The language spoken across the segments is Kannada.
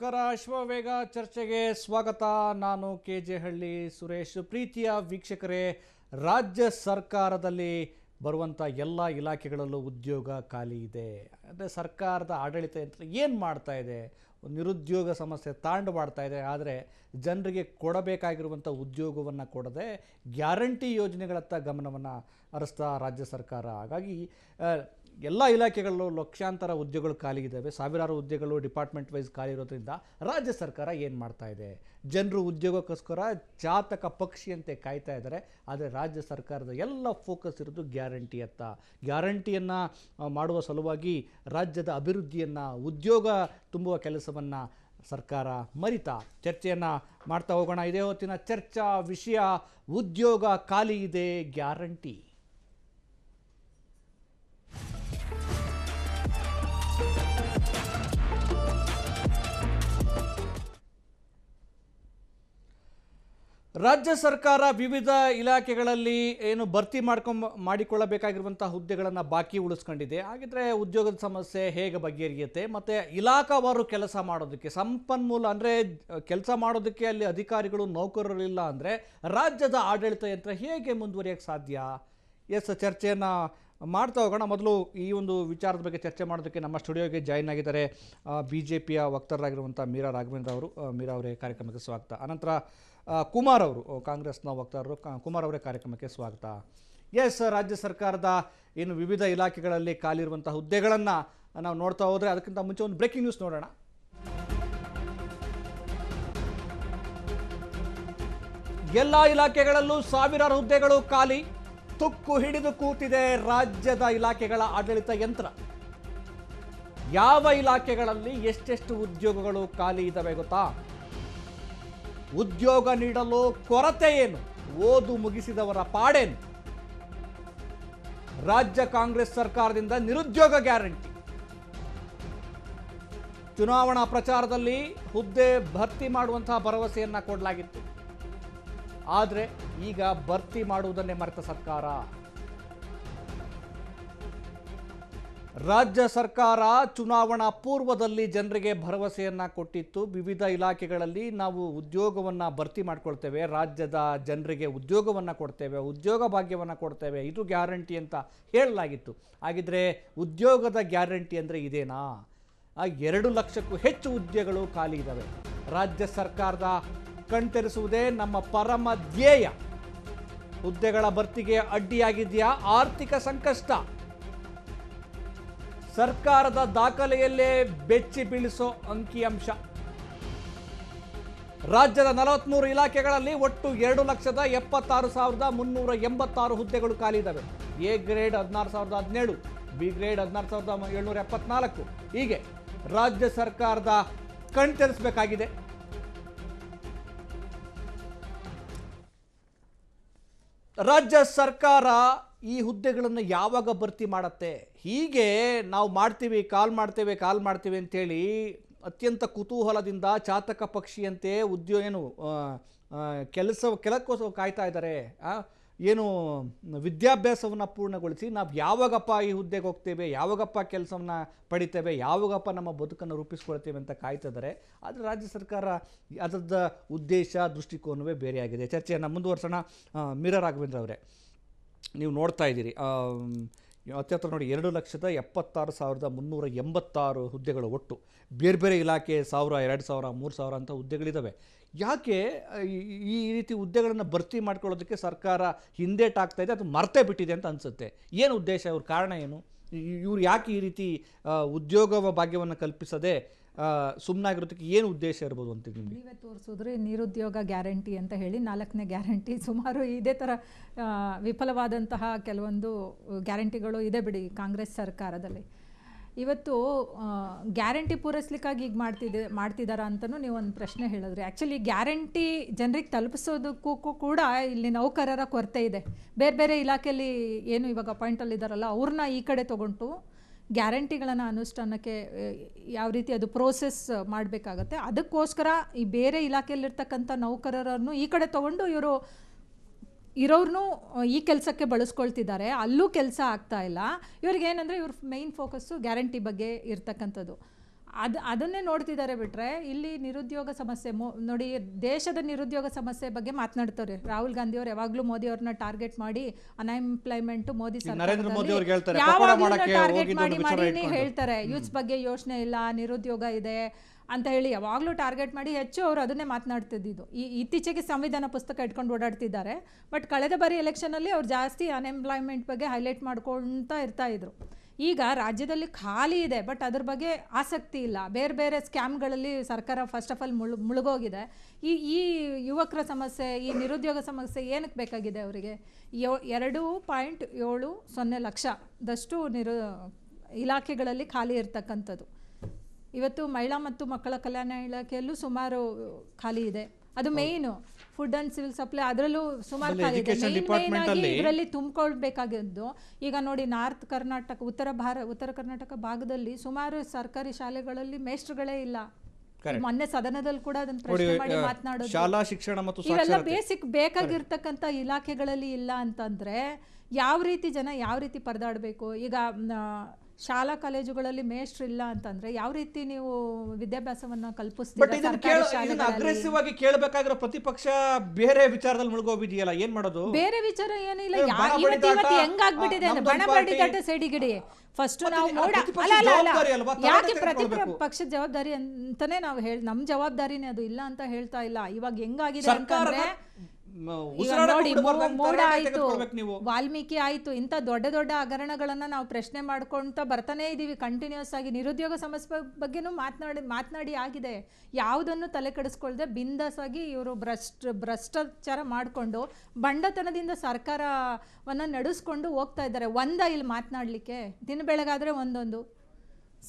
ನಮಸ್ಕಾರ. ಅಶ್ವವೇಗ ಚರ್ಚೆಗೆ ಸ್ವಾಗತ. ನಾನು KJ ಹಳ್ಳಿ ಸುರೇಶ್. ಪ್ರೀತಿಯ ವೀಕ್ಷಕರೇ, ರಾಜ್ಯ ಸರ್ಕಾರದಲ್ಲಿ ಬರುವಂಥ ಎಲ್ಲ ಇಲಾಖೆಗಳಲ್ಲೂ ಉದ್ಯೋಗ ಖಾಲಿ ಇದೆ. ಅಂದರೆ ಸರ್ಕಾರದ ಆಡಳಿತ ಯಂತ್ರ ಏನು ಮಾಡ್ತಾ ಇದೆ? ನಿರುದ್ಯೋಗ ಸಮಸ್ಯೆ ತಾಂಡು ಮಾಡ್ತಾ ಇದೆ. ಆದರೆ ಜನರಿಗೆ ಕೊಡಬೇಕಾಗಿರುವಂಥ ಉದ್ಯೋಗವನ್ನು ಕೊಡದೆ ಗ್ಯಾರಂಟಿ ಯೋಜನೆಗಳತ್ತ ಗಮನವನ್ನು ಹರಿಸ್ತಾ ರಾಜ್ಯ ಸರ್ಕಾರ. ಹಾಗಾಗಿ ಎಲ್ಲ ಇಲಾಖೆಗಳಲ್ಲೂ ಲಕ್ಷಾಂತರ ಹುದ್ದೆಗಳು ಖಾಲಿ ಇದ್ದಾವೆ. ಸಾವಿರಾರು ಹುದ್ದೆಗಳು ಡಿಪಾರ್ಟ್ಮೆಂಟ್ ವೈಸ್ ಖಾಲಿ ಇರೋದ್ರಿಂದ ರಾಜ್ಯ ಸರ್ಕಾರ ಏನು ಮಾಡ್ತಾ ಇದೆ? ಜನರು ಉದ್ಯೋಗಕ್ಕೋಸ್ಕರ ಚಾತಕ ಪಕ್ಷಿಯಂತೆ ಕಾಯ್ತಾ ಇದ್ದಾರೆ. ಆದರೆ ರಾಜ್ಯ ಸರ್ಕಾರದ ಎಲ್ಲ ಫೋಕಸ್ ಇರೋದು ಗ್ಯಾರಂಟಿಯತ್ತ. ಗ್ಯಾರಂಟಿಯನ್ನು ಮಾಡುವ ಸಲುವಾಗಿ ರಾಜ್ಯದ ಅಭಿವೃದ್ಧಿಯನ್ನು, ಉದ್ಯೋಗ ತುಂಬುವ ಕೆಲಸವನ್ನು ಸರ್ಕಾರ ಮರಿತಾ ಚರ್ಚೆಯನ್ನು ಮಾಡ್ತಾ ಹೋಗೋಣ. ಇದೇ ಹೊತ್ತಿನ ಚರ್ಚಾ ವಿಷಯ ಉದ್ಯೋಗ ಖಾಲಿ ಇದೆ, ಗ್ಯಾರಂಟಿ. ರಾಜ್ಯ ಸರ್ಕಾರ ವಿವಿಧ ಇಲಾಖೆಗಳಲ್ಲಿ ಏನು ಭರ್ತಿ ಮಾಡಿಕೊಳ್ಳಬೇಕಾಗಿರುವಂಥ ಹುದ್ದೆಗಳನ್ನು ಬಾಕಿ ಉಳಿಸ್ಕೊಂಡಿದೆ. ಹಾಗಿದ್ರೆ ಉದ್ಯೋಗದ ಸಮಸ್ಯೆ ಹೇಗೆ ಬಗೆಹರಿಯುತ್ತೆ? ಮತ್ತು ಇಲಾಖಾವಾರು ಕೆಲಸ ಮಾಡೋದಕ್ಕೆ ಸಂಪನ್ಮೂಲ, ಅಂದರೆ ಕೆಲಸ ಮಾಡೋದಕ್ಕೆ ಅಲ್ಲಿ ಅಧಿಕಾರಿಗಳು, ನೌಕರರಿಲ್ಲ ಅಂದರೆ ರಾಜ್ಯದ ಆಡಳಿತ ಯಂತ್ರ ಹೇಗೆ ಮುಂದುವರಿಯೋಕ್ಕೆ ಸಾಧ್ಯ? ಚರ್ಚೆಯನ್ನು ಮಾಡ್ತಾ ಹೋಗೋಣ. ಮೊದಲು ಈ ಒಂದು ವಿಚಾರದ ಬಗ್ಗೆ ಚರ್ಚೆ ಮಾಡೋದಕ್ಕೆ ನಮ್ಮ ಸ್ಟುಡಿಯೋಗೆ ಜಾಯಿನ್ ಆಗಿದ್ದಾರೆ BJPಯ ವಕ್ತಾರರಾಗಿರುವಂಥ ಮೀರಾ ರಾಘವೇಂದ್ರ ಅವರು. ಮೀರಾ ಅವರೇ, ಕಾರ್ಯಕ್ರಮಕ್ಕೆ ಸ್ವಾಗತ. ಅನಂತರ ಕುಮಾರ್ ಅವರು, ಕಾಂಗ್ರೆಸ್ನ ವಕ್ತಾರರು. ಕುಮಾರ್ ಅವರೇ, ಕಾರ್ಯಕ್ರಮಕ್ಕೆ ಸ್ವಾಗತ. ರಾಜ್ಯ ಸರ್ಕಾರದ ಏನು ವಿವಿಧ ಇಲಾಖೆಗಳಲ್ಲಿ ಖಾಲಿ ಇರುವಂಥ ಹುದ್ದೆಗಳನ್ನು ನಾವು ನೋಡ್ತಾ ಹೋದರೆ, ಅದಕ್ಕಿಂತ ಮುಂಚೆ ಒಂದು ಬ್ರೇಕಿಂಗ್ ನ್ಯೂಸ್ ನೋಡೋಣ. ಎಲ್ಲ ಇಲಾಖೆಗಳಲ್ಲೂ ಸಾವಿರಾರು ಹುದ್ದೆಗಳು ಖಾಲಿ. ತುಕ್ಕು ಹಿಡಿದು ಕೂತಿದೆ ರಾಜ್ಯದ ಇಲಾಖೆಗಳ ಆಡಳಿತ ಯಂತ್ರ. ಯಾವ ಇಲಾಖೆಗಳಲ್ಲಿ ಎಷ್ಟೆಷ್ಟು ಉದ್ಯೋಗಗಳು ಖಾಲಿ ಇದ್ದಾವೆ ಗೊತ್ತಾ? ಉದ್ಯೋಗ ನೀಡಲು ಕೊರತೆ ಏನು? ಓದು ಮುಗಿಸಿದವರ ಪಾಡೇನು? ರಾಜ್ಯ ಕಾಂಗ್ರೆಸ್ ಸರ್ಕಾರದಿಂದ ನಿರುದ್ಯೋಗ ಗ್ಯಾರಂಟಿ. ಚುನಾವಣಾ ಪ್ರಚಾರದಲ್ಲಿ ಹುದ್ದೆ ಭರ್ತಿ ಮಾಡುವಂತಹ ಭರವಸೆಯನ್ನ ಕೊಡಲಾಗಿತ್ತು. ಆದರೆ ಈಗ ಭರ್ತಿ ಮಾಡುವುದನ್ನೇ ಮರೆತ ಸರ್ಕಾರ. ರಾಜ್ಯ ಸರ್ಕಾರ ಚುನಾವಣಾ ಪೂರ್ವದಲ್ಲಿ ಜನರಿಗೆ ಭರವಸೆಯನ್ನು ಕೊಟ್ಟಿತ್ತು. ವಿವಿಧ ಇಲಾಖೆಗಳಲ್ಲಿ ನಾವು ಉದ್ಯೋಗವನ್ನು ಭರ್ತಿ ಮಾಡ್ಕೊಳ್ತೇವೆ, ರಾಜ್ಯದ ಜನರಿಗೆ ಉದ್ಯೋಗವನ್ನು ಕೊಡ್ತೇವೆ, ಉದ್ಯೋಗ ಭಾಗ್ಯವನ್ನು ಕೊಡ್ತೇವೆ, ಇದು ಗ್ಯಾರಂಟಿ ಅಂತ ಹೇಳಲಾಗಿತ್ತು. ಹಾಗಿದ್ರೆ ಉದ್ಯೋಗದ ಗ್ಯಾರಂಟಿ ಅಂದರೆ ಇದೇನಾ? 2 ಲಕ್ಷಕ್ಕೂ ಹೆಚ್ಚು ಹುದ್ದೆಗಳು ಖಾಲಿ ಇದ್ದಾವೆ. ರಾಜ್ಯ ಸರ್ಕಾರದ ಕಣ್ತೆರೆಸುವುದೇ ನಮ್ಮ ಪರಮ ಧ್ಯೇಯ. ಹುದ್ದೆಗಳ ಭರ್ತಿಗೆ ಅಡ್ಡಿಯಾಗಿದೆಯಾ ಆರ್ಥಿಕ ಸಂಕಷ್ಟ? ಸರ್ಕಾರದ ದಾಖಲೆಯಲ್ಲೇ ಬೆಚ್ಚಿ ಬೀಳಿಸೋ ಅಂಕಿಅಂಶ. ರಾಜ್ಯದ 43 ಇಲಾಖೆಗಳಲ್ಲಿ ಒಟ್ಟು 2,76,386 ಹುದ್ದೆಗಳು ಖಾಲಿ ಇದ್ದಾವೆ. A grade 16,017, B grade 16,774. ಹೀಗೆ ರಾಜ್ಯ ಸರ್ಕಾರದ ಕಣ್ತೆರೆಸಬೇಕಾಗಿದೆ. ರಾಜ್ಯ ಸರ್ಕಾರ ಈ ಹುದ್ದೆಗಳನ್ನು ಯಾವಾಗ ಭರ್ತಿ ಮಾಡುತ್ತೆ? ಹೀಗೆ ನಾವು ಕಾಲ್ ಮಾಡ್ತೇವೆ ಅಂತೇಳಿ ಅತ್ಯಂತ ಕುತೂಹಲದಿಂದ ಚಾತಕ ಪಕ್ಷಿಯಂತೆ ಕೆಲಸಕ್ಕೋಸ್ಕರ ಕಾಯ್ತಾ ಇದ್ದಾರೆ. ಏನು ವಿದ್ಯಾಭ್ಯಾಸವನ್ನು ಪೂರ್ಣಗೊಳಿಸಿ ನಾವು ಯಾವಾಗಪ್ಪ ಈ ಹುದ್ದೆಗೆ ಹೋಗ್ತೇವೆ, ಯಾವಾಗಪ್ಪ ಕೆಲಸವನ್ನು ಪಡಿತೇವೆ, ಯಾವಾಗಪ್ಪ ನಮ್ಮ ಬದುಕನ್ನು ರೂಪಿಸ್ಕೊಳ್ತೇವೆ ಅಂತ ಕಾಯ್ತಾ ಇದ್ದಾರೆ. ಆದರೆ ರಾಜ್ಯ ಸರ್ಕಾರ ಅದರದ ಉದ್ದೇಶ, ದೃಷ್ಟಿಕೋನವೇ ಬೇರೆಯಾಗಿದೆ. ಚರ್ಚೆಯನ್ನು ಮುಂದುವರ್ಸೋಣ. ಮೀರಾ ರಾಘವೇಂದ್ರ ಅವರೇ, ನೀವು ನೋಡ್ತಾ ಇದ್ದೀರಿ, ಅತ್ಯಂತ ನೋಡಿ 2,76,386 ಹುದ್ದೆಗಳು ಒಟ್ಟು. ಬೇರೆ ಬೇರೆ ಇಲಾಖೆ 1,000, 2,000, 3,000 ಅಂತ ಹುದ್ದೆಗಳಿದ್ದಾವೆ. ಯಾಕೆ ಈ ರೀತಿ ಹುದ್ದೆಗಳನ್ನು ಭರ್ತಿ ಮಾಡ್ಕೊಳ್ಳೋದಕ್ಕೆ ಸರ್ಕಾರ ಹಿಂದೇಟಾಗ್ತಾ ಇದೆ? ಅದು ಮರ್ತೇ ಬಿಟ್ಟಿದೆ ಅಂತ ಅನಿಸುತ್ತೆ. ಏನು ಉದ್ದೇಶ? ಇವ್ರ ಕಾರಣ ಏನು? ಇವ್ರು ಯಾಕೆ ಈ ರೀತಿ ಉದ್ಯೋಗ ಭಾಗ್ಯವನ್ನು ಕಲ್ಪಿಸದೆ ಸುಮ್ಮನಾಗಿರೋದಕ್ಕೆ ಏನು ಉದ್ದೇಶ ಇರ್ಬೋದು ಅಂತ ನಿಮಗೆ? ನೀವೇ ತೋರಿಸಿದ್ರೆ ನಿರುದ್ಯೋಗ ಗ್ಯಾರಂಟಿ ಅಂತ ಹೇಳಿ 4ನೇ ಗ್ಯಾರಂಟಿ. ಸುಮಾರು ಇದೇ ಥರ ವಿಫಲವಾದಂತಹ ಕೆಲವೊಂದು ಗ್ಯಾರಂಟಿಗಳು ಇದೆ ಬಿಡಿ ಕಾಂಗ್ರೆಸ್ ಸರ್ಕಾರದಲ್ಲಿ. ಇವತ್ತು ಗ್ಯಾರಂಟಿ ಪೂರೈಸ್ಲಿಕ್ಕಾಗಿ ಈಗ ಮಾಡ್ತಿದ್ದಾರಾ ಅಂತಲೂ ನೀವು ಒಂದು ಪ್ರಶ್ನೆ ಹೇಳಿದ್ರಿ. ಆ್ಯಕ್ಚುಲಿ ಗ್ಯಾರಂಟಿ ಜನರಿಗೆ ತಲುಪಿಸೋದಕ್ಕೂ ಕೂಡ ಇಲ್ಲಿ ನೌಕರರ ಕೊರತೆ ಇದೆ. ಬೇರೆ ಬೇರೆ ಇಲಾಖೆಯಲ್ಲಿ ಏನು ಇವಾಗ ಅಪಾಯಿಂಟಲ್ಲಿದ್ದಾರಲ್ಲ ಅವ್ರನ್ನ ಈ ಕಡೆ ತೊಗೊಂಡು ಗ್ಯಾರಂಟಿಗಳನ್ನು ಅನುಷ್ಠಾನಕ್ಕೆ ಯಾವ ರೀತಿ ಅದು ಪ್ರೋಸೆಸ್ ಮಾಡಬೇಕಾಗತ್ತೆ, ಅದಕ್ಕೋಸ್ಕರ ಈ ಬೇರೆ ಇಲಾಖೆಯಲ್ಲಿರ್ತಕ್ಕಂಥ ನೌಕರರನ್ನು ಈ ಕಡೆ ತೊಗೊಂಡು ಇರೋರ್ನು ಈ ಕೆಲಸಕ್ಕೆ ಬಳಸ್ಕೊಳ್ತಿದ್ದಾರೆ. ಅಲ್ಲೂ ಕೆಲಸ ಆಗ್ತಾ ಇಲ್ಲ. ಇವ್ರಿಗೆ ಏನಂದರೆ ಇವ್ರ ಮೇಯ್ನ್ ಫೋಕಸ್ಸು ಗ್ಯಾರಂಟಿ ಬಗ್ಗೆ ಇರ್ತಕ್ಕಂಥದ್ದು. ಅದನ್ನೇ ನೋಡ್ತಿದ್ದಾರೆ ಬಿಟ್ರೆ ಇಲ್ಲಿ ನಿರುದ್ಯೋಗ ಸಮಸ್ಯೆ ನೋಡಿ, ದೇಶದ ನಿರುದ್ಯೋಗ ಸಮಸ್ಯೆ ಬಗ್ಗೆ ಮಾತನಾಡ್ತಾರೆ ರಾಹುಲ್ ಗಾಂಧಿ ಅವರು. ಯಾವಾಗಲೂ ಮೋದಿ ಅವ್ರನ್ನ ಟಾರ್ಗೆಟ್ ಮಾಡಿ ಅನ್ಎಂಪ್ಲಾಯ್ಮೆಂಟ್ ಮೋದಿ ಟಾರ್ಗೆಟ್ ಮಾಡಿ ಹೇಳ್ತಾರೆ, ಯೂತ್ಸ್ ಬಗ್ಗೆ ಯೋಚನೆ ಇಲ್ಲ, ನಿರುದ್ಯೋಗ ಇದೆ ಅಂತ ಹೇಳಿ ಯಾವಾಗಲೂ ಟಾರ್ಗೆಟ್ ಮಾಡಿ ಹೆಚ್ಚು ಅವರು ಅದನ್ನೇ ಮಾತನಾಡ್ತಿದ್ದು. ಇತ್ತೀಚೆಗೆ ಸಂವಿಧಾನ ಪುಸ್ತಕ ಇಟ್ಕೊಂಡು ಓಡಾಡ್ತಿದ್ದಾರೆ. ಬಟ್ ಕಳೆದ ಬಾರಿ ಎಲೆಕ್ಷನಲ್ಲಿ ಅವ್ರು ಜಾಸ್ತಿ ಅನ್ಎಂಪ್ಲಾಯ್ಮೆಂಟ್ ಬಗ್ಗೆ ಹೈಲೈಟ್ ಮಾಡ್ಕೊಳ್ತಾ ಇರ್ತಾ ಇದ್ರು. ಈಗ ರಾಜ್ಯದಲ್ಲಿ ಖಾಲಿ ಇದೆ, ಬಟ್ ಅದ್ರ ಬಗ್ಗೆ ಆಸಕ್ತಿ ಇಲ್ಲ. ಬೇರೆ ಬೇರೆ ಸ್ಕ್ಯಾಮ್ಗಳಲ್ಲಿ ಸರ್ಕಾರ ಫಸ್ಟ್ ಆಫ್ ಆಲ್ ಮುಳುಗೋಗಿದೆ. ಈ ಯುವಕರ ಸಮಸ್ಯೆ, ಈ ನಿರುದ್ಯೋಗ ಸಮಸ್ಯೆ ಏನಕ್ಕೆ ಬೇಕಾಗಿದೆ ಅವರಿಗೆ? 2.70 ಲಕ್ಷದಷ್ಟು ಇಲಾಖೆಗಳಲ್ಲಿ ಖಾಲಿ ಇರ್ತಕ್ಕಂಥದ್ದು. ಇವತ್ತು ಮಹಿಳಾ ಮತ್ತು ಮಕ್ಕಳ ಕಲ್ಯಾಣ ಇಲಾಖೆಯಲ್ಲೂ ಸುಮಾರು ಖಾಲಿ ಇದೆ. ಅದು ಮೇಯ್ನು ಫುಡ್ ಅಂಡ್ ಸಿವಿಲ್ ಸಪ್ಲೈ, ಅದರಲ್ಲೂ ಸುಮಾರು ಖಾಲಿ ಇದೆ. ಮೇಯ್ನ್ ಆಗಿ ಇದರಲ್ಲಿ ತುಂಬಿಕೊಳ್ಬೇಕಾಗಿದ್ದು ಈಗ ನೋಡಿ, ನಾರ್ತ್ ಕರ್ನಾಟಕ, ಉತ್ತರ ಕರ್ನಾಟಕ ಭಾಗದಲ್ಲಿ ಸುಮಾರು ಸರ್ಕಾರಿ ಶಾಲೆಗಳಲ್ಲಿ ಮೇಸ್ಟ್ರುಗಳೇ ಇಲ್ಲ. ಮೊನ್ನೆ ಸದನದಲ್ಲಿ ಕೂಡ ಅದನ್ನ ಪ್ರಶ್ನೆ ಮಾಡಿ ಮಾತನಾಡೋದು, ಶಾಲಾ ಶಿಕ್ಷಣ ಮತ್ತು ಇವೆಲ್ಲ ಬೇಸಿಕ್ ಬೇಕಾಗಿರ್ತಕ್ಕಂಥ ಇಲಾಖೆಗಳಲ್ಲಿ ಇಲ್ಲ ಅಂತಂದ್ರೆ ಯಾವ ರೀತಿ ಜನ ಯಾವ ರೀತಿ ಪರದಾಡಬೇಕು? ಈಗ ಶಾಲಾ ಕಾಲೇಜುಗಳಲ್ಲಿ ಮೇಸ್ಟ್ರು ಇಲ್ಲ ಅಂತಂದ್ರೆ ಯಾವ ರೀತಿ ನೀವು ವಿದ್ಯಾಭ್ಯಾಸವನ್ನ ಕಲ್ಪಿಸ್ತೀರಾ? ಅಗ್ರೆಸಿವ್ ಆಗಿ ಕೇಳಬೇಕಾಗಿರೋ ಪ್ರತಿಪಕ್ಷ ಬೇರೆ ವಿಚಾರದಲ್ಲಿ ಮುಳುಗೋಗಿದೆಯಲ್ಲ, ಏನ್ ಮಾಡೋದು? ಬೇರೆ ವಿಚಾರ ಏನಿಲ್ಲ. ಇವತ್ತು ಹೆಂಗಾಗ್ಬಿಟ್ಟಿದೆ ಅಂದ್ರೆ ಬಣ ಬಡಿದಾಟ ಸೈಡಿಗಿಡಿ. ಫಸ್ಟ್ ನಾವು ಯಾಕೆ ಪ್ರತಿಪಕ್ಷ ಜವಾಬ್ದಾರಿ ಅಂತಾನೆ ನಾವು ನಮ್ ಜವಾಬ್ದಾರಿನೇ ಅದು, ಇಲ್ಲ ಅಂತ ಹೇಳ್ತಾ ಇಲ್ಲ. ಇವಾಗ ಹೆಂಗಾಗಿದೆ ಅಂತಂದ್ರೆ ನೋಡಿ, ಮೂಡ ಆಯ್ತು, ವಾಲ್ಮೀಕಿ ಆಯ್ತು, ಇಂಥ ದೊಡ್ಡ ದೊಡ್ಡ ಹಗರಣಗಳನ್ನ ನಾವು ಪ್ರಶ್ನೆ ಮಾಡ್ಕೊಂತ ಬರ್ತಾನೆ ಇದೀವಿ ಕಂಟಿನ್ಯೂಸ್ ಆಗಿ. ನಿರುದ್ಯೋಗ ಸಮಸ್ಯೆ ಬಗ್ಗೆನೂ ಮಾತನಾಡಿ ಆಗಿದೆ. ಯಾವುದನ್ನು ತಲೆ ಕೆಡಿಸ್ಕೊಳ್ದೆ ಬಿಂದಾಸ್ ಆಗಿ ಇವರು ಭ್ರಷ್ಟಾಚಾರ ಮಾಡಿಕೊಂಡು ಬಂಡತನದಿಂದ ಸರ್ಕಾರವನ್ನ ನಡೆಸ್ಕೊಂಡು ಹೋಗ್ತಾ ಇದ್ದಾರೆ. ಇಲ್ಲಿ ಮಾತನಾಡ್ಲಿಕ್ಕೆ ದಿನ ಬೆಳಗಾದ್ರೆ ಒಂದೊಂದು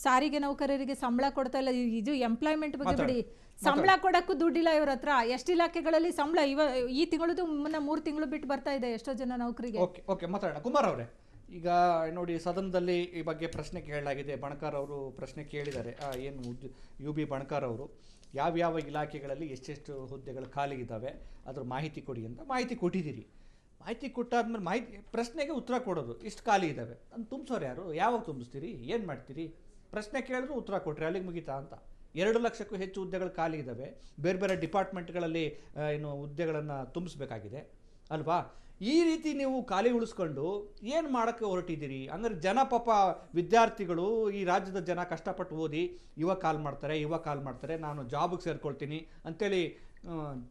ಸಾರಿಗೆ ನೌಕರರಿಗೆ ಸಂಬಳ ಕೊಡ್ತಾ ಇಲ್ಲ. ಇದು ಎಂಪ್ಲಾಯ್ಮೆಂಟ್ ಬಗ್ಗೆ ಬಿಡಿ, ಸಂಬಳ ಕೊಡಕ್ಕೂ ದುಡ್ಡಿಲ್ಲ ಇವ್ರ ಹತ್ರ. ಎಷ್ಟು ಇಲಾಖೆಗಳಲ್ಲಿ ಸಂಬಳ ಈ ತಿಂಗಳದು ಮುನ್ನ 3 ತಿಂಗಳು ಬಿಟ್ಟು ಬರ್ತಾ ಇದೆ ಎಷ್ಟೋ ಜನ ನೌಕರಿಗೆ. ಓಕೆ ಮಾತಾಡೋಣ. ಕುಮಾರ್ ಅವರೇ, ಈಗ ನೋಡಿ ಸದನದಲ್ಲಿ ಈ ಬಗ್ಗೆ ಪ್ರಶ್ನೆ ಕೇಳಲಾಗಿದೆ. ಬಣಕಾರ್ ಅವರು ಪ್ರಶ್ನೆ ಕೇಳಿದ್ದಾರೆ, ಏನು UB ಬಣಕಾರ್ ಅವರು ಯಾವ್ಯಾವ ಇಲಾಖೆಗಳಲ್ಲಿ ಎಷ್ಟೆಷ್ಟು ಹುದ್ದೆಗಳು ಖಾಲಿ ಇದ್ದಾವೆ ಅದ್ರ ಮಾಹಿತಿ ಕೊಡಿ ಅಂತ ಮಾಹಿತಿ ಕೊಟ್ಟಿದ್ದೀರಿ. ಮಾಹಿತಿ ಕೊಟ್ಟಾದ್ಮೇಲೆ ಪ್ರಶ್ನೆಗೆ ಉತ್ತರ ಕೊಡೋದು, ಇಷ್ಟು ಖಾಲಿ ಇದ್ದಾವೆ ಅಂತ ತುಂಬಿಸೋರು ಯಾರು? ಯಾವಾಗ ತುಂಬಿಸ್ತೀರಿ? ಏನು ಮಾಡ್ತೀರಿ? ಪ್ರಶ್ನೆ ಕೇಳಿದ್ರು ಉತ್ತರ ಕೊಟ್ರಿ, ಅಲ್ಲಿಗೆ ಮುಗಿತಾ ಅಂತ. 2 ಲಕ್ಷಕ್ಕೂ ಹೆಚ್ಚು ಹುದ್ದೆಗಳು ಖಾಲಿ ಇದ್ದಾವೆ. ಬೇರೆ ಬೇರೆ ಡಿಪಾರ್ಟ್ಮೆಂಟ್ಗಳಲ್ಲಿ ಏನು ಹುದ್ದೆಗಳನ್ನು ತುಂಬಿಸ್ಬೇಕಾಗಿದೆ ಅಲ್ವಾ? ಈ ರೀತಿ ನೀವು ಖಾಲಿ ಉಳಿಸ್ಕೊಂಡು ಏನು ಮಾಡೋಕ್ಕೆ ಹೊರಟಿದ್ದೀರಿ? ಅಂದರೆ ಜನ ಪಾಪ ವಿದ್ಯಾರ್ಥಿಗಳು, ಈ ರಾಜ್ಯದ ಜನ ಕಷ್ಟಪಟ್ಟು ಓದಿ ಇವಾಗ ಕಾಲ್ ಮಾಡ್ತಾರೆ, ನಾನು ಜಾಬಿಗೆ ಸೇರ್ಕೊಳ್ತೀನಿ ಅಂತೇಳಿ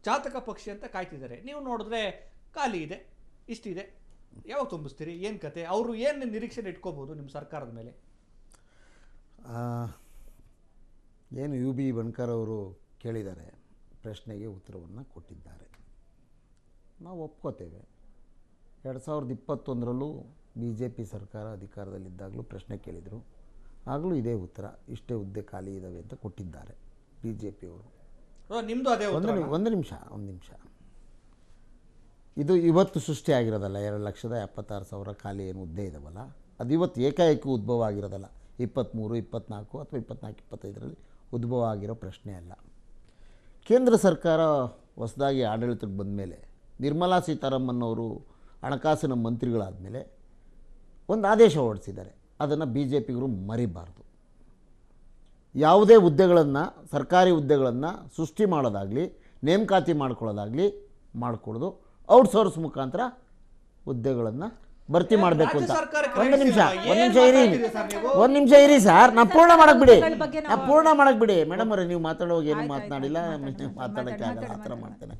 ಜಾತಕ ಪಕ್ಷಿ ಅಂತ ಕಾಯ್ತಿದ್ದಾರೆ. ನೀವು ನೋಡಿದ್ರೆ ಖಾಲಿ ಇದೆ, ಇಷ್ಟಿದೆ, ಯಾವಾಗ ತುಂಬಿಸ್ತೀರಿ? ಏನು ಕತೆ? ಅವರು ಏನು ನಿರೀಕ್ಷೆ ಇಟ್ಕೋಬೋದು ನಿಮ್ಮ ಸರ್ಕಾರದ ಮೇಲೆ? ಏನು UB ಬಣಕಾರ್ ಅವರು ಕೇಳಿದ್ದಾರೆ, ಪ್ರಶ್ನೆಗೆ ಉತ್ತರವನ್ನು ಕೊಟ್ಟಿದ್ದಾರೆ, ನಾವು ಒಪ್ಕೋತೇವೆ. 2021ರಲ್ಲೂ BJP ಸರ್ಕಾರ ಅಧಿಕಾರದಲ್ಲಿದ್ದಾಗಲೂ ಪ್ರಶ್ನೆ ಕೇಳಿದರು, ಆಗಲೂ ಇದೇ ಉತ್ತರ, ಇಷ್ಟೇ ಹುದ್ದೆ ಖಾಲಿ ಇದ್ದಾವೆ ಅಂತ ಕೊಟ್ಟಿದ್ದಾರೆ BJP ಅವರು. ನಿಮ್ಮದು ಅದೇ ಒಂದು ನಿಮಿಷ. ಇದು ಇವತ್ತು ಸೃಷ್ಟಿಯಾಗಿರೋದಲ್ಲ. 2,76,000 ಖಾಲಿ ಏನು ಹುದ್ದೆ ಇದಾವಲ್ಲ, ಅದು ಇವತ್ತು ಏಕಾಏಕಿ ಉದ್ಭವ ಆಗಿರೋದಲ್ಲ. 23, 24 ಅಥವಾ 24, 25ರಲ್ಲಿ ಉದ್ಭವ ಆಗಿರೋ ಪ್ರಶ್ನೆ ಅಲ್ಲ. ಕೇಂದ್ರ ಸರ್ಕಾರ ಹೊಸದಾಗಿ ಆಡಳಿತಕ್ಕೆ ಬಂದ ಮೇಲೆ, ನಿರ್ಮಲಾ ಸೀತಾರಾಮನ್ ಅವರು ಹಣಕಾಸಿನ ಮಂತ್ರಿಗಳಾದ ಮೇಲೆ ಒಂದು ಆದೇಶ ಹೊರಡಿಸಿದ್ದಾರೆ. ಅದನ್ನು BJPಗರು ಮರಿಬಾರ್ದು. ಯಾವುದೇ ಹುದ್ದೆಗಳನ್ನು, ಸರ್ಕಾರಿ ಹುದ್ದೆಗಳನ್ನು ಸೃಷ್ಟಿ ಮಾಡೋದಾಗಲಿ, ನೇಮಕಾತಿ ಮಾಡ್ಕೊಳ್ಳೋದಾಗಲಿ ಮಾಡಿಕೊಡೋದು, ಔಟ್ಸೋರ್ಸ್ ಮುಖಾಂತರ ಹುದ್ದೆಗಳನ್ನು ಭರ್ತಿ ಮಾಡಬೇಕು ಅಂತ. ಒಂದು ನಿಮಿಷ ಇರಿ ಸರ್, ನಾ ಪೂರ್ಣ ಮಾಡಕ್ಕೆ ಬಿಡಿ ಮೇಡಮ್ ಅವರೇ. ನೀವು ಮಾತಾಡುವಾಗ ಏನು ಮಾತನಾಡಿಲ್ಲ, ಮಾತಾಡೋಕ್ಕೆ ಆಗಲ್ಲ, ಆ ಥರ ಮಾಡ್ತೇನೆ,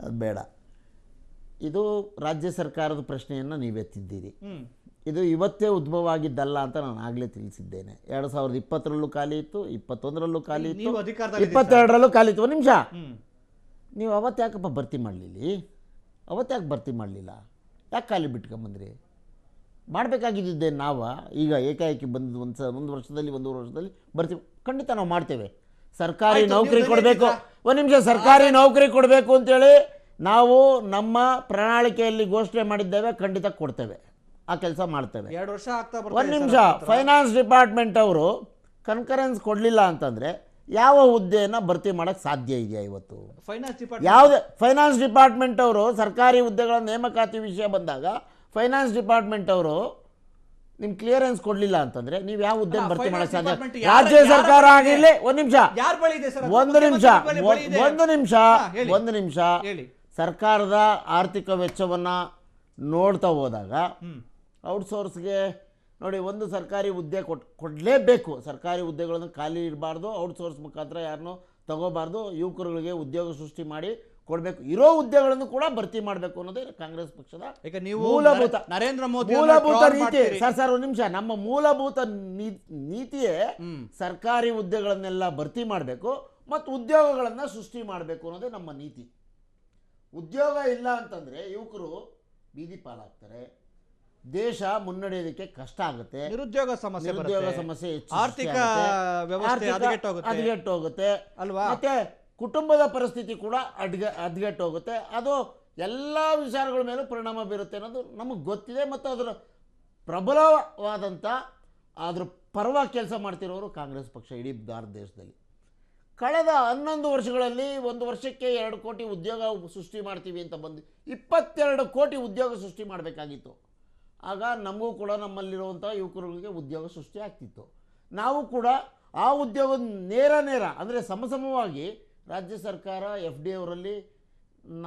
ಅದು ಬೇಡ. ಇದು ರಾಜ್ಯ ಸರ್ಕಾರದ ಪ್ರಶ್ನೆಯನ್ನು ನೀವೆತ್ತಿದ್ದೀರಿ. ಇದು ಇವತ್ತೇ ಉದ್ಭವ ಆಗಿದ್ದಲ್ಲ ಅಂತ ನಾನು ಆಗಲೇ ತಿಳಿಸಿದ್ದೇನೆ. 2020ರಲ್ಲೂ ಖಾಲಿ ಇತ್ತು, 21ರಲ್ಲೂ ಖಾಲಿ ಇತ್ತು, 22ರಲ್ಲೂ ಖಾಲಿ ಇತ್ತು. ಒಂದು ನಿಮಿಷ, ನೀವು ಅವತ್ತು ಯಾಕಪ್ಪ ಭರ್ತಿ ಮಾಡಲಿಲ್ಲ? ಯಾಕೆ ಖಾಲಿ ಬಿಟ್ಕೊಂಬಂದ್ರಿ? ಮಾಡಬೇಕಾಗಿದ್ದೆ ನಾವು. ಈಗ ಏಕಾಏಕಿ ಬಂದು ಒಂದು ವರ್ಷದಲ್ಲಿ ಭರ್ತಿ ಖಂಡಿತ ನಾವು ಮಾಡ್ತೇವೆ. ಸರ್ಕಾರಿ ನೌಕರಿ ಕೊಡಬೇಕು, ಒಂದು ನಿಮಿಷ, ಸರ್ಕಾರಿ ನೌಕರಿ ಕೊಡಬೇಕು ಅಂತೇಳಿ ನಾವು ನಮ್ಮ ಪ್ರಣಾಳಿಕೆಯಲ್ಲಿ ಘೋಷಣೆ ಮಾಡಿದ್ದೇವೆ, ಖಂಡಿತ ಕೊಡ್ತೇವೆ, ಆ ಕೆಲಸ ಮಾಡ್ತೇವೆ. 2 ವರ್ಷ ಆಗ್ತಾ ಬರ್ತದೆ. ಒಂದು ನಿಮಿಷ, ಫೈನಾನ್ಸ್ ಡಿಪಾರ್ಟ್ಮೆಂಟ್ ಅವರು ಕನ್ಕರೆನ್ಸ್ ಕೊಡಲಿಲ್ಲ ಅಂತಂದರೆ ಯಾವ ಹುದ್ದೆಯನ್ನು ಭರ್ತಿ ಮಾಡೋಕ್ಕೆ ಸಾಧ್ಯ ಇದೆಯಾ ಇವತ್ತು? ಫೈನಾನ್ಸ್ ಡಿಪಾರ್ಟ್ಮೆಂಟ್ ಅವರು ಸರ್ಕಾರಿ ಹುದ್ದೆಗಳ ನೇಮಕಾತಿ ವಿಷಯ ಬಂದಾಗ ಫೈನಾನ್ಸ್ ಡಿಪಾರ್ಟ್ಮೆಂಟ್ ಅವರು ನಿಮ್ ಕ್ಲಿಯರೆನ್ಸ್ ಕೊಡ್ಲಿಲ್ಲ ಅಂತಂದ್ರೆ ನೀವು ಯಾವ ಹುದ್ದೆ ಭರ್ತಿ finance ಮಾಡಕ್ ಸಾಧ್ಯ? department ರಾಜ್ಯ ಸರ್ಕಾರ ಆಗಿರ್ಲಿ, ಒಂದ್ ನಿಮಿಷ ಯಾರ ಬಳಿ ಇದೆ ಸರ್? ಒಂದು ನಿಮಿಷ ಹೇಳಿ. ಒಂದು ನಿಮಿಷ ಹೇಳಿ. ಸರ್ಕಾರದ ಆರ್ಥಿಕ ವೆಚ್ಚವನ್ನ ನೋಡ್ತಾ ಹೋದಾಗ ಔಟ್ಸೋರ್ಸ್ಗೆ ನೋಡಿ, ಒಂದು ಸರ್ಕಾರಿ ಹುದ್ದೆ ಕೊಡಲೇಬೇಕು. ಸರ್ಕಾರಿ ಹುದ್ದೆಗಳನ್ನು ಖಾಲಿ ಇರಬಾರ್ದು, ಔಟ್ಸೋರ್ಸ್ ಮುಖಾಂತರ ಯಾರನ್ನೂ ತಗೋಬಾರ್ದು, ಯುವಕರುಗಳಿಗೆ ಉದ್ಯೋಗ ಸೃಷ್ಟಿ ಮಾಡಿ ಕೊಡಬೇಕು. ಇರೋ ಹುದ್ದೆಗಳನ್ನು ಕೂಡ ಭರ್ತಿ ಮಾಡಬೇಕು ಅನ್ನೋದೇ ಕಾಂಗ್ರೆಸ್ ಪಕ್ಷದ ಮೂಲಭೂತ ನರೇಂದ್ರ ಮೋದಿ ಮೂಲಭೂತ ನೀತಿ. ಸರ್ ಒಂದು ನಿಮಿಷ, ನಮ್ಮ ಮೂಲಭೂತ ನೀತಿಯೇ ಸರ್ಕಾರಿ ಹುದ್ದೆಗಳನ್ನೆಲ್ಲ ಭರ್ತಿ ಮಾಡಬೇಕು ಮತ್ತು ಉದ್ಯೋಗಗಳನ್ನು ಸೃಷ್ಟಿ ಮಾಡಬೇಕು ಅನ್ನೋದೇ ನಮ್ಮ ನೀತಿ. ಉದ್ಯೋಗ ಇಲ್ಲ ಅಂತಂದ್ರೆ ಯುವಕರು ಬೀದಿ ಪಾಲಾಗ್ತಾರೆ, ದೇಶ ಮುನ್ನಡೆಯೋದಕ್ಕೆ ಕಷ್ಟ ಆಗುತ್ತೆ, ನಿರುದ್ಯೋಗ ಸಮಸ್ಯೆ ಹೆಚ್ಚು, ಆರ್ಥಿಕ ವ್ಯವಸ್ಥೆ ಹದಗೆಟ್ಟೋಗುತ್ತೆ ಅಲ್ವಾ? ಮತ್ತೆ ಕುಟುಂಬದ ಪರಿಸ್ಥಿತಿ ಕೂಡ ಹದಗೆಟ್ಟೋಗುತ್ತೆ. ಅದು ಎಲ್ಲ ವಿಚಾರಗಳ ಮೇಲೂ ಪರಿಣಾಮ ಬೀರುತ್ತೆ ಅನ್ನೋದು ನಮಗೆ ಗೊತ್ತಿದೆ. ಮತ್ತು ಅದರ ಪ್ರಬಲವಾದಂಥ ಅದ್ರ ಪರವಾಗಿ ಕೆಲಸ ಮಾಡ್ತಿರೋರು ಕಾಂಗ್ರೆಸ್ ಪಕ್ಷ ಇಡೀ ಭಾರತ ದೇಶದಲ್ಲಿ. ಕಳೆದ 11 ವರ್ಷಗಳಲ್ಲಿ 1 ವರ್ಷಕ್ಕೆ 2 ಕೋಟಿ ಉದ್ಯೋಗ ಸೃಷ್ಟಿ ಮಾಡ್ತೀವಿ ಅಂತ ಬಂದು 22 ಕೋಟಿ ಉದ್ಯೋಗ ಸೃಷ್ಟಿ ಮಾಡಬೇಕಾಗಿತ್ತು. ಆಗ ನಮಗೂ ಕೂಡ ನಮ್ಮಲ್ಲಿರುವಂಥ ಯುವಕರಿಗೆ ಉದ್ಯೋಗ ಸೃಷ್ಟಿ ಆಗ್ತಿತ್ತು. ನಾವು ಕೂಡ ಆ ಉದ್ಯೋಗ ನೇರ ಅಂದರೆ ಸಮಸಮವಾಗಿ ರಾಜ್ಯ ಸರ್ಕಾರ FD ಅವರಲ್ಲಿ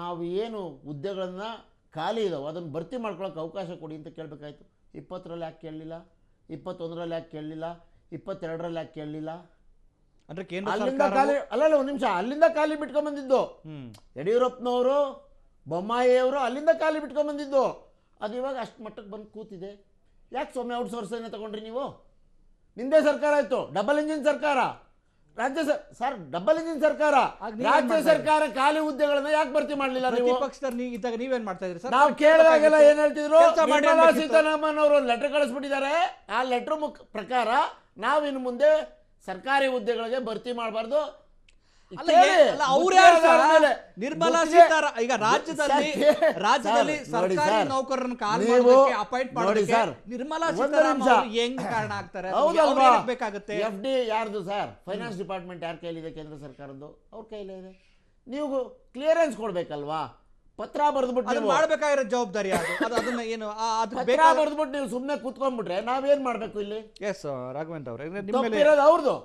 ನಾವು ಏನು ಹುದ್ದೆಗಳನ್ನು ಖಾಲಿ ಇದಾವೆ ಅದನ್ನು ಭರ್ತಿ ಮಾಡ್ಕೊಳ್ಳೋಕೆ ಅವಕಾಶ ಕೊಡಿ ಅಂತ ಕೇಳಬೇಕಾಯ್ತು. 20ರಲ್ಲಿ ಯಾಕೆ ಕೇಳಲಿಲ್ಲ? 21ರಲ್ಲಿ ಯಾಕೆ ಕೇಳಲಿಲ್ಲ? 22ರಲ್ಲಿ ಯಾಕೆ ಕೇಳಲಿಲ್ಲ? ಅಂದ್ರೆ ಅಲ್ಲಿಂದ ಖಾಲಿ ಅಲ್ಲಲ್ಲ ಒಂದು ನಿಮಿಷ, ಅಲ್ಲಿಂದ ಖಾಲಿ ಬಿಟ್ಕೊಂಡ್ಬಂದಿದ್ದು ಯಡಿಯೂರಪ್ಪನವರು, ಬೊಮ್ಮಾಯಿ ಅವರು ಅಲ್ಲಿಂದ ಖಾಲಿ ಬಿಟ್ಕೊಂಡ್ಬಂದಿದ್ದು. ಅದು ಇವಾಗ ಅಷ್ಟು ಮಟ್ಟಕ್ಕೆ ಬಂದು ಕೂತಿದೆ. ಯಾಕೆ ಸೊಮ್ಮೆ ಔಟ್ಸೋರ್ಸನ್ನು ತಗೊಂಡ್ರಿ ನೀವು? ನಿಮ್ಮದೇ ಸರ್ಕಾರ ಆಯಿತು, ಡಬಲ್ ಇಂಜಿನ್ ಸರ್ಕಾರ. ಸರ್ ಡಬಲ್ ಇಂಜಿನ್ ಸರ್ಕಾರ, ರಾಜ್ಯ ಸರ್ಕಾರ ಖಾಲಿ ಹುದ್ದೆಗಳನ್ನ ಯಾಕೆ ಭರ್ತಿ ಮಾಡಲಿಲ್ಲ? ನೀವು ಪಕ್ಷದಲ್ಲಿ ಇದ್ದಾಗ ನೀವೇನ್ ಮಾಡ್ತಾ ಇದ್ರಿ ಸರ್? ನಾವು ಕೇಳಿದಾಗೆಲ್ಲ ಏನ್ ಹೇಳ್ತಿದ್ರು, ನಿರ್ಮಲಾ ಸೀತಾರಾಮನ್ ಅವರು ಲೆಟರ್ ಕಳಿಸ್ಬಿಟ್ಟಿದ್ದಾರೆ. ಆ ಲೆಟರ್ ಪ್ರಕಾರ ನಾವಿನ್ನು ಮುಂದೆ ಸರ್ಕಾರಿ ಹುದ್ದೆಗಳಿಗೆ ಭರ್ತಿ ಮಾಡಬಾರ್ದು. ನಿರ್ಮಲಾ ಸೀತಾರಾಮನ್ ಈಗ ರಾಜ್ಯದಲ್ಲಿ ಸರ್ಕಾರಿ ನೌಕರರನ್ನು ಖಾಲಿ ಮಾಡೋದಕ್ಕೆ ಅಪಾಯಿಂಟ್ ಮಾಡೋದಕ್ಕೆ ನಿರ್ಮಲಾ ಸೀತಾರಾಮನ್ ಹೆಂಗ್ ಕಾರಣ ಆಗ್ತಾರೆ? ಬೇಕಾಗುತ್ತೆ. FD ಯಾರ್ದು ಸರ್? ಫೈನಾನ್ಸ್ ಡಿಪಾರ್ಟ್ಮೆಂಟ್ ಯಾರ ಕೈಲಿದೆ? ಕೇಂದ್ರ ಸರ್ಕಾರದ್ದು ಅವ್ರ ಕೈಲೇ ಇದೆ. ನೀವು ಕ್ಲಿಯರೆನ್ಸ್ ಕೊಡ್ಬೇಕಲ್ವಾ? ಪತ್ರ ಬರೆದ್ಬಿಟ್ಟು ಮಾಡ್ಬೇಕಾಗಿರೋ ಜವಾಬ್ದಾರಿ ಅದನ್ನ ಏನು ಪತ್ರ ಬರೆದ್ಬಿಟ್ಟು ನೀವು ಸುಮ್ಮನೆ ಕೂತ್ಕೊಂಡ್ಬಿಟ್ರೆ ನಾವೇನ್ ಮಾಡ್ಬೇಕು ಇಲ್ಲಿ? ಎಸ್ ರಾಘವೇಂದ್ರ ಅವ್ರೆ ಅವ್ರದ್ದು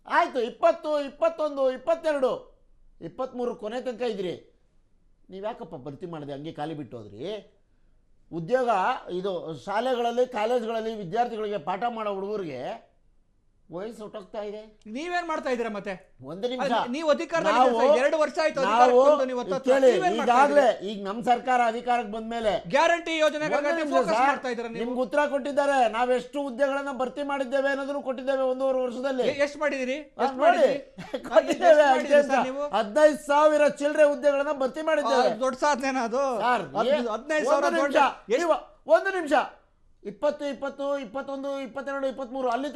ಆಯ್ತು. 20, 21, 22, 23 ಕೊನೆ ತನಕ ಇದ್ರಿ. ನೀವು ಯಾಕಪ್ಪ ಭರ್ತಿ ಮಾಡಿದೆ? ಹಂಗೆ ಖಾಲಿ ಬಿಟ್ಟು ಹೋದ್ರಿ. ಉದ್ಯೋಗ ಇದು ಶಾಲೆಗಳಲ್ಲಿ ಕಾಲೇಜ್ಗಳಲ್ಲಿ ವಿದ್ಯಾರ್ಥಿಗಳಿಗೆ ಪಾಠ ಮಾಡೋ ಹುಡುಗರಿಗೆ ವಯಸ್ಸು ಹೊಟ್ಟೋಗ್ತಾ ಇದೆ. ನೀವೇನ್ ಮಾಡ್ತಾ ಇದ್ದೀರಾ? ಮತ್ತೆ ಒಂದು ನಿಮಿಷ, ನೀವು ಅಧಿಕಾರದಲ್ಲಿ 2 ವರ್ಷ ಆಯ್ತು. ಈಗಾಗಲೇ ಈಗ ನಮ್ಮ ಸರ್ಕಾರ ಅಧಿಕಾರಕ್ಕೆ ಬಂದ್ಮೇಲೆ ಗ್ಯಾರಂಟಿ ಯೋಜನೆ ನಿಮ್ಗೆ ಉತ್ತರ ಕೊಟ್ಟಿದ್ದಾರೆ. ನಾವೆಷ್ಟು ಹುದ್ದೆಗಳನ್ನ ಭರ್ತಿ ಮಾಡಿದ್ದೇವೆ ಅನ್ನೋದನ್ನು ಕೊಟ್ಟಿದ್ದೇವೆ 1.5 ವರ್ಷದಲ್ಲಿ. ಎಷ್ಟು ಮಾಡಿದಿರಿ? ಕೊಟ್ಟಿದ್ದೇವೆ 15,000 ಚಿಲ್ಲರೆ ಹುದ್ದೆಗಳನ್ನ ಭರ್ತಿ ಮಾಡಿದ್ದೇವೆ. ದೊಡ್ಡ ಸಾಧನೆ ಅದು. 15,000. ಒಂದು ನಿಮಿಷ, 20, 21, 22, 23 ಅಲ್ಲಿ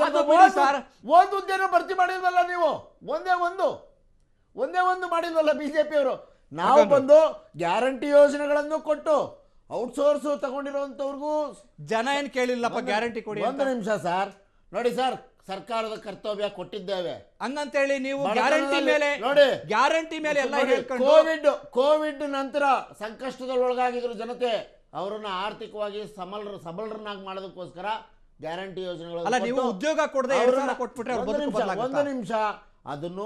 ಒಂದು ಹುದ್ದೆನೂ ಭರ್ತಿ ಮಾಡಿಲ್ವಲ್ಲ ನೀವು? ಒಂದೇ ಒಂದು ಮಾಡಿಲ್ವಲ್ಲ ಬಿಜೆಪಿ ಅವರು? ನಾವು ಬಂದು ಗ್ಯಾರಂಟಿ ಯೋಜನೆಗಳನ್ನು ಕೊಟ್ಟು ಔಟ್ಸೋರ್ಸ್ ತಗೊಂಡಿರುವಂತವ್ರಿಗೂ ಜನ ಏನ್ ಕೇಳಿಲ್ಲಪ್ಪ ಗ್ಯಾರಂಟಿ ಕೊಡಿ. ಒಂದು ನಿಮಿಷ ಸರ್, ನೋಡಿ ಸರ್, ಸರ್ಕಾರದ ಕರ್ತವ್ಯ ಕೊಟ್ಟಿದ್ದೇವೆ ಹಂಗಂತೇಳಿ ನೀವು ಗ್ಯಾರಂಟಿ ಮೇಲೆ ಎಲ್ಲ ಹೇಳ್ಕೊಂಡು ಕೋವಿಡ್ ನಂತರ ಸಂಕಷ್ಟದೊಳಗಾಗಿದ್ರು ಜನತೆ, ಅವರನ್ನ ಆರ್ಥಿಕವಾಗಿ ಸಬಲರನ್ನಾಗಿ ಮಾಡೋದಕ್ಕೋಸ್ಕರ ಗ್ಯಾರಂಟಿ ಯೋಜನೆಗಳು. ಉದ್ಯೋಗ ಕೊಡದೆ ಒಂದು ನಿಮಿಷ, ಅದನ್ನು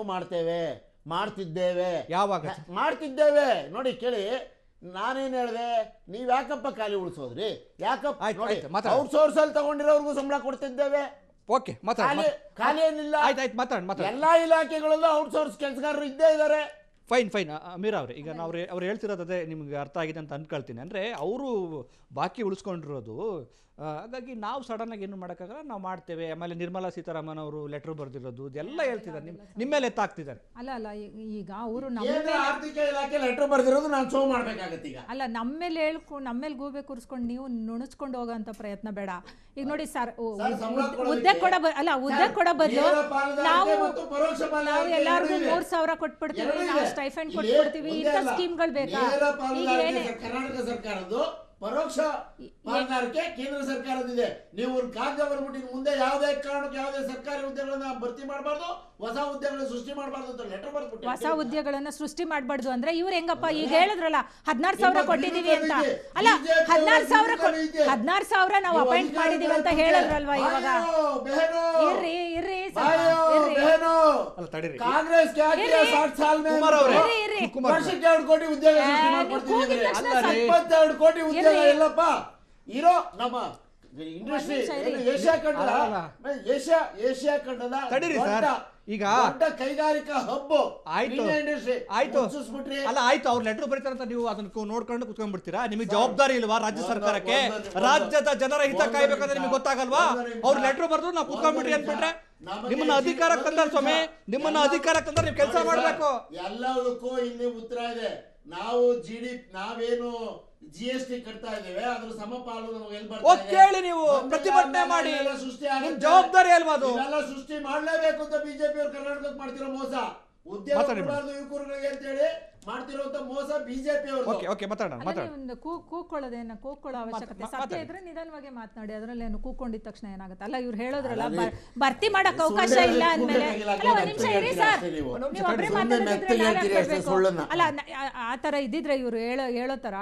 ಮಾಡ್ತಿದ್ದೇವೆ. ಯಾವಾಗ ಮಾಡ್ತಿದ್ದೇವೆ? ನೋಡಿ ಕೇಳಿ, ನಾನೇನ್ ಹೇಳಿದೆ? ನೀವ್ ಯಾಕಪ್ಪ ಖಾಲಿ ಉಳಿಸೋದ್ರಿ? ಯಾಕಪ್ಪ ಔಟ್ಸೋರ್ಸ್ ಅಲ್ಲಿ ತಗೊಂಡಿರೋರ್ಗೂ ಸಂಬಳ ಕೊಡ್ತಿದ್ದೇವೆ. ಖಾಲಿ ಏನಿಲ್ಲ. ಎಲ್ಲಾ ಇಲಾಖೆಗಳಲ್ಲೂ ಔಟ್ಸೋರ್ಸ್ ಕೆಲಸಗಾರರು ಇದ್ದೇ ಇದ್ದಾರೆ. ಫೈನ್ ಅಮೀರ್ ಅವ್ರೆ, ಈಗ ಅವ್ರು ಹೇಳ್ತಿರೋದೇ ನಿಮ್ಗೆ ಅರ್ಥ ಆಗಿದೆ ಅಂತ ಅನ್ಕೊಳ್ತೀನಿ. ಅಂದರೆ ಅವರು ಬಾಕಿ ಉಳಿಸ್ಕೊಂಡಿರೋದು, ಹಾಗಾಗಿ ನಾವು ಸಡನ್ ಆಗಿ ಏನು ಮಾಡೋಕ್ಕಾಗಲ್ಲ, ನಾವು ಮಾಡ್ತೇವೆ. ಆಮೇಲೆ ನಿರ್ಮಲಾ ಸೀತಾರಾಮನ್ ಅವರು ಲೆಟರ್ ಬರೆದಿರೋದು ಇದೆಲ್ಲ ಹೇಳ್ತಿದ್ದಾರೆ, ನಿಮ್ಮ ಮೇಲೆ ಎತ್ತಾಗ್ತಿದ್ದಾರೆ. ಅಲ್ಲ ಈಗ ಅವರು ಆರ್ಥಿಕ ಇಲಾಖೆ ಲೆಟರ್ ಬರೆದಿರೋದು ನಾನು ಶೋ ಮಾಡಬೇಕಾಗುತ್ತೆ. ಈಗ ಅಲ್ಲ, ನಮ್ಮ ಮೇಲೆ ಗೂಬೆ ಕೂರಿಸ್ಕೊಂಡು ನೀವು ನುಣುಚ್ಕೊಂಡು ಹೋಗೋಂಥ ಪ್ರಯತ್ನ ಬೇಡ. ಈಗ ನೋಡಿ ಸರ್, ಹುದ್ದೆ ಕೊಡೋ ಬದಲು ನಾವು ಎಲ್ಲರಿಗೂ 3,000 ಕೊಟ್ಬಿಡ್ತೀವಿ, ನಾವು ಸ್ಟೈಫಂಡ್ ಕೊಟ್ಬಿಡ್ತೀವಿ, ಇಂಥ ಸ್ಕೀಮ್ಗಳು ಬೇಕಾ? ಕರ್ನಾಟಕ ಸರ್ಕಾರದ್ದು ಪರೋಕ್ಷ ಪಾಲುದಾರಿಕೆ ಕೇಂದ್ರ ಸರ್ಕಾರದಿದೆ. ನೀವು ಒಂದು ಕಾಗದ ಬರ್ಬಿಟ್ಟು ಮುಂದೆ ಯಾವುದೇ ಕಾರಣಕ್ಕೆ ಯಾವುದೇ ಸರ್ಕಾರಿ ಹುದ್ದೆಗಳನ್ನ ಭರ್ತಿ ಮಾಡಬಾರ್ದು, ಹೊಸ ಹುದ್ದೆಗಳನ್ನ ಸೃಷ್ಟಿ ಮಾಡಬಾರ್ದು ಅಂತ ಲೆಟರ್ ಬರ್ಬಿಟ್ಟು. ಹೊಸ ಹುದ್ದೆಗಳನ್ನ ಸೃಷ್ಟಿ ಮಾಡಬಾರ್ದು ಅಂದ್ರೆ ಇವ್ರು ಹೆಂಗಪ್ಪ ಈಗ ಹೇಳಿದ್ರಲ್ಲ 16,000 ಕೊಟ್ಟಿದೀವಿ ಅಂತ. ಅಲ್ಲ 16,000 ನಾವು ಅಪಾಯಿಂಟ್ ಮಾಡಿದೀವಿ ಅಂತ ಹೇಳಿದ್ರಲ್ವಾ ಇವಾಗ. ಇರ್ರಿ ಕಾಂಗ್ರೆಸ್ ವರ್ಷಕ್ಕೆ 2 ಕೋಟಿ ಉದ್ಯೋಗ ಸೃಷ್ಟಿ ಮಾಡ್ಕೊಡ್ತೀವಿ. 22 ಕೋಟಿ ಉದ್ಯೋಗ ಎಲ್ಲಪ್ಪ ಇರೋ ನಮ್ಮ ಇಂಡಸ್ಟ್ರಿ ಏಷ್ಯಾ ಖಂಡದ ಈಗ ಕೈಗಾರಿಕಾ ಹಬ್ಬು. ಆಯ್ತು ಅಲ್ಲ ಆಯ್ತು, ಅವ್ರು ಲೆಟರ್ ಬರೀತಾರಂತ ನೀವು ಅದನ್ನ ನೋಡ್ಕೊಂಡು ಕುತ್ಕೊಂಡ್ಬಿಡ್ತೀರಾ? ನಿಮಗೆ ಜವಾಬ್ದಾರಿ ಇಲ್ವಾ ರಾಜ್ಯ ಸರ್ಕಾರಕ್ಕೆ? ರಾಜ್ಯದ ಜನರ ಹಿತ ಕಾಯ್ಬೇಕಂದ್ರೆ ನಿಮ್ಗೆ ಗೊತ್ತಾಗಲ್ವಾ? ಅವ್ರು ಲೆಟರ್ ಬರೆದು ನಾವು ಕುತ್ಕೊಂಡ್ಬಿಟ್ರಿ ಅಂದ್ಬಿಟ್ರೆ ನಿಮ್ಮನ್ನ ಅಧಿಕಾರಕ್ಕೆ ತಂದಾರ ಸ್ವಾಮಿ, ನಿಮ್ಮನ್ನ ಅಧಿಕಾರಕ್ಕೆ ತಂದ್ರೆ ನೀವು ಕೆಲಸ ಮಾಡ್ಬೇಕು. ಎಲ್ಲದಕ್ಕೂ ಇಲ್ಲಿ ಉತ್ತರ ಇದೆ. ನಾವು ನಾವೇನು GST ಕಟ್ತಾ ಇದ್ದೇವೆ, ಅದ್ರ ಸಮಪಾಲು ನಮಗೆ ಎಲ್ಲಿ ಬರ್ತದೆ? ಕೇಳಿ, ನೀವು ಪ್ರತಿಭಟನೆ ಮಾಡಿ, ಜವಾಬ್ದಾರಿ ಅಲ್ವಾ ಅದು? ಇದೆಲ್ಲ ಸೃಷ್ಟಿ ಮಾಡ್ಲೇಬೇಕು ಅಂತ ಬಿಜೆಪಿ ಅವರು ಕರ್ನಾಟಕಕ್ಕೆ ಮಾಡ್ತಿರೋ ಮೋಸ. ಉದ್ಯೋಗ ಕೊಡಬಾರ್ದು ಯುವಕರುಗಳಿಗೆ ಅಂತ ಹೇಳಿ ಮಾಡ್ತಿರೋಂತ ಮೋಸ ಬಿಜೆಪಿ ಅವರು. ಕೂಕೊಳ್ಳೋ ಅವಶ್ಯಕತೆ ಸತ್ಯ ಇದ್ರೆ ನಿಧಾನವಾಗಿ ಮಾತನಾಡಿ, ಅದ್ರಲ್ಲೇನು ಕೂಕೊಂಡಿದ ತಕ್ಷಣ ಏನಾಗುತ್ತೆ? ಅಲ್ಲ ಇವ್ರು ಹೇಳೋದ್ರಲ್ಲ ಭರ್ತಿ ಮಾಡಕ್ ಅವಕಾಶ ಇಲ್ಲ ಅಂದ್ಮೇಲೆ ಒಂದ್ ನಿಮಿಷ ಇರಿ ಸರ್, ನೀವು ಒಬ್ರೇ ಮಾತಾಡೋದಿದ್ರೆ ಅಲ್ಲ ಆತರ ಇದ್ದಿದ್ರೆ ಇವ್ರು ಹೇಳೋ ತರ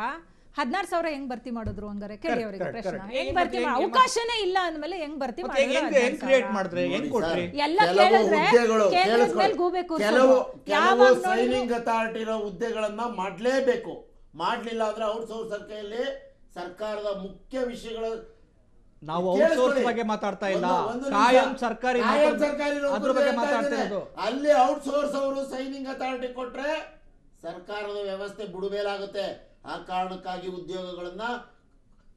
16,000 ಹೆಂಗ್ ಭರ್ತಿ ಮಾಡಿದ್ರು ಹಂಗಾರೆ ಕೇಳಿ ಅವರಿಗೆ ಪ್ರಶ್ನೆ. ಹೆಂಗ್ ಭರ್ತಿ ಅವಕಾಶನೇ ಇಲ್ಲ ಅಂದ್ಮೇಲೆ ಹೆಂಗ್ ಭರ್ತಿ ಮಾಡಿದ್ರೆ ಎಲ್ಲ ಕೇಳಿದ್ರೆ ಕೇಂದ್ರದ ಮೇಲೆ ಗೂಬೇಕು. ಕೆಲವು ಸೈನಿಂಗ್ ಅಥಾರಿಟಿ ಇರೋ ಹುದ್ದೆಗಳನ್ನ ಮಾಡ್ಲೇಬೇಕು. ಮಾಡ್ಲಿಲ್ಲ ಅಂದ್ರೆ ಔಟ್ಸೋರ್ಸ್ ಕೈಯಲ್ಲಿ ಸರ್ಕಾರದ ಮುಖ್ಯ ವಿಷಯಗಳು ನಾವು ಔಟ್ಸೋರ್ಸ್ ಬಗ್ಗೆ ಮಾತಾಡ್ತಾ ಇಲ್ಲ, ಕಾಯಂ ಸರ್ಕಾರಿ ಅದ್ರ ಬಗ್ಗೆ ಮಾತಾಡ್ತಾ ಇರೋದು. ಅಲ್ಲಿ ಔಟ್ಸೋರ್ಸ್ ಅವರು ಸೈನಿಂಗ್ ಅಥಾರಿಟಿ ಕೊಟ್ರೆ ಸರ್ಕಾರದ ವ್ಯವಸ್ಥೆ ಬುಡಮೇಲಾಗುತ್ತೆ. ಆ ಕಾರಣಕ್ಕಾಗಿ ಉದ್ಯೋಗಗಳನ್ನ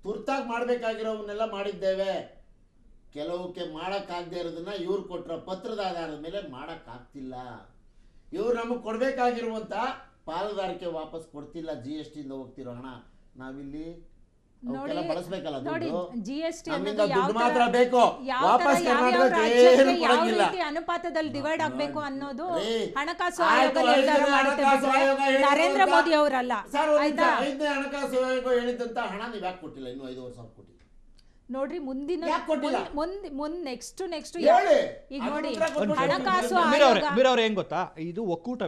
ತುರ್ತಾಗಿ ಮಾಡಬೇಕಾಗಿರೋವನ್ನೆಲ್ಲ ಮಾಡಿದ್ದೇವೆ. ಕೆಲವಕ್ಕೆ ಮಾಡೋಕ್ಕಾಗದೇ ಇರೋದನ್ನ ಇವ್ರು ಕೊಟ್ಟರ ಪತ್ರದ ಆಧಾರದ ಮೇಲೆ ಮಾಡೋಕ್ಕಾಗ್ತಿಲ್ಲ. ಇವ್ರು ನಮಗೆ ಕೊಡಬೇಕಾಗಿರುವಂಥ ಪಾಲುದಾರಿಕೆ ವಾಪಸ್ ಕೊಡ್ತಿಲ್ಲ. GST ಇಂದ ಹೋಗ್ತಿರೋ ಹಣ ನಾವಿಲ್ಲಿ ಬಳಸಬೇಕಲ್ಲ. GST ಮಾತ್ರ ಬೇಕು, ವಾಪಸ್ ಅನುಪಾತದಲ್ಲಿ ಡಿವೈಡ್ ಆಗಬೇಕು ಅನ್ನೋದು ಹಣಕಾಸು ಆಯೋಗ ನಿರ್ಧಾರ ಮಾಡುತ್ತೆ, ನರೇಂದ್ರ ಮೋದಿ ಅವರಲ್ಲ. 5ನೇ ಹಣಕಾಸು ಆಯೋಗ ಹೇಳಿದಂತ ಹಣ ನೀವು ಯಾಕೆ ಕೊಟ್ಟಿಲ್ಲ? ಇನ್ನು 5,000 ಕೋಟಿ ನೋಡ್ರಿ ಮುಂದಿನ ನೆಕ್ಸ್ಟ್ ಈಗ ನೋಡಿ ಹಣಕಾಸು ಆಯೋಗ ಹೆಂಗ್ ಗೊತ್ತಾ, ಇದು ಒಕ್ಕೂಟ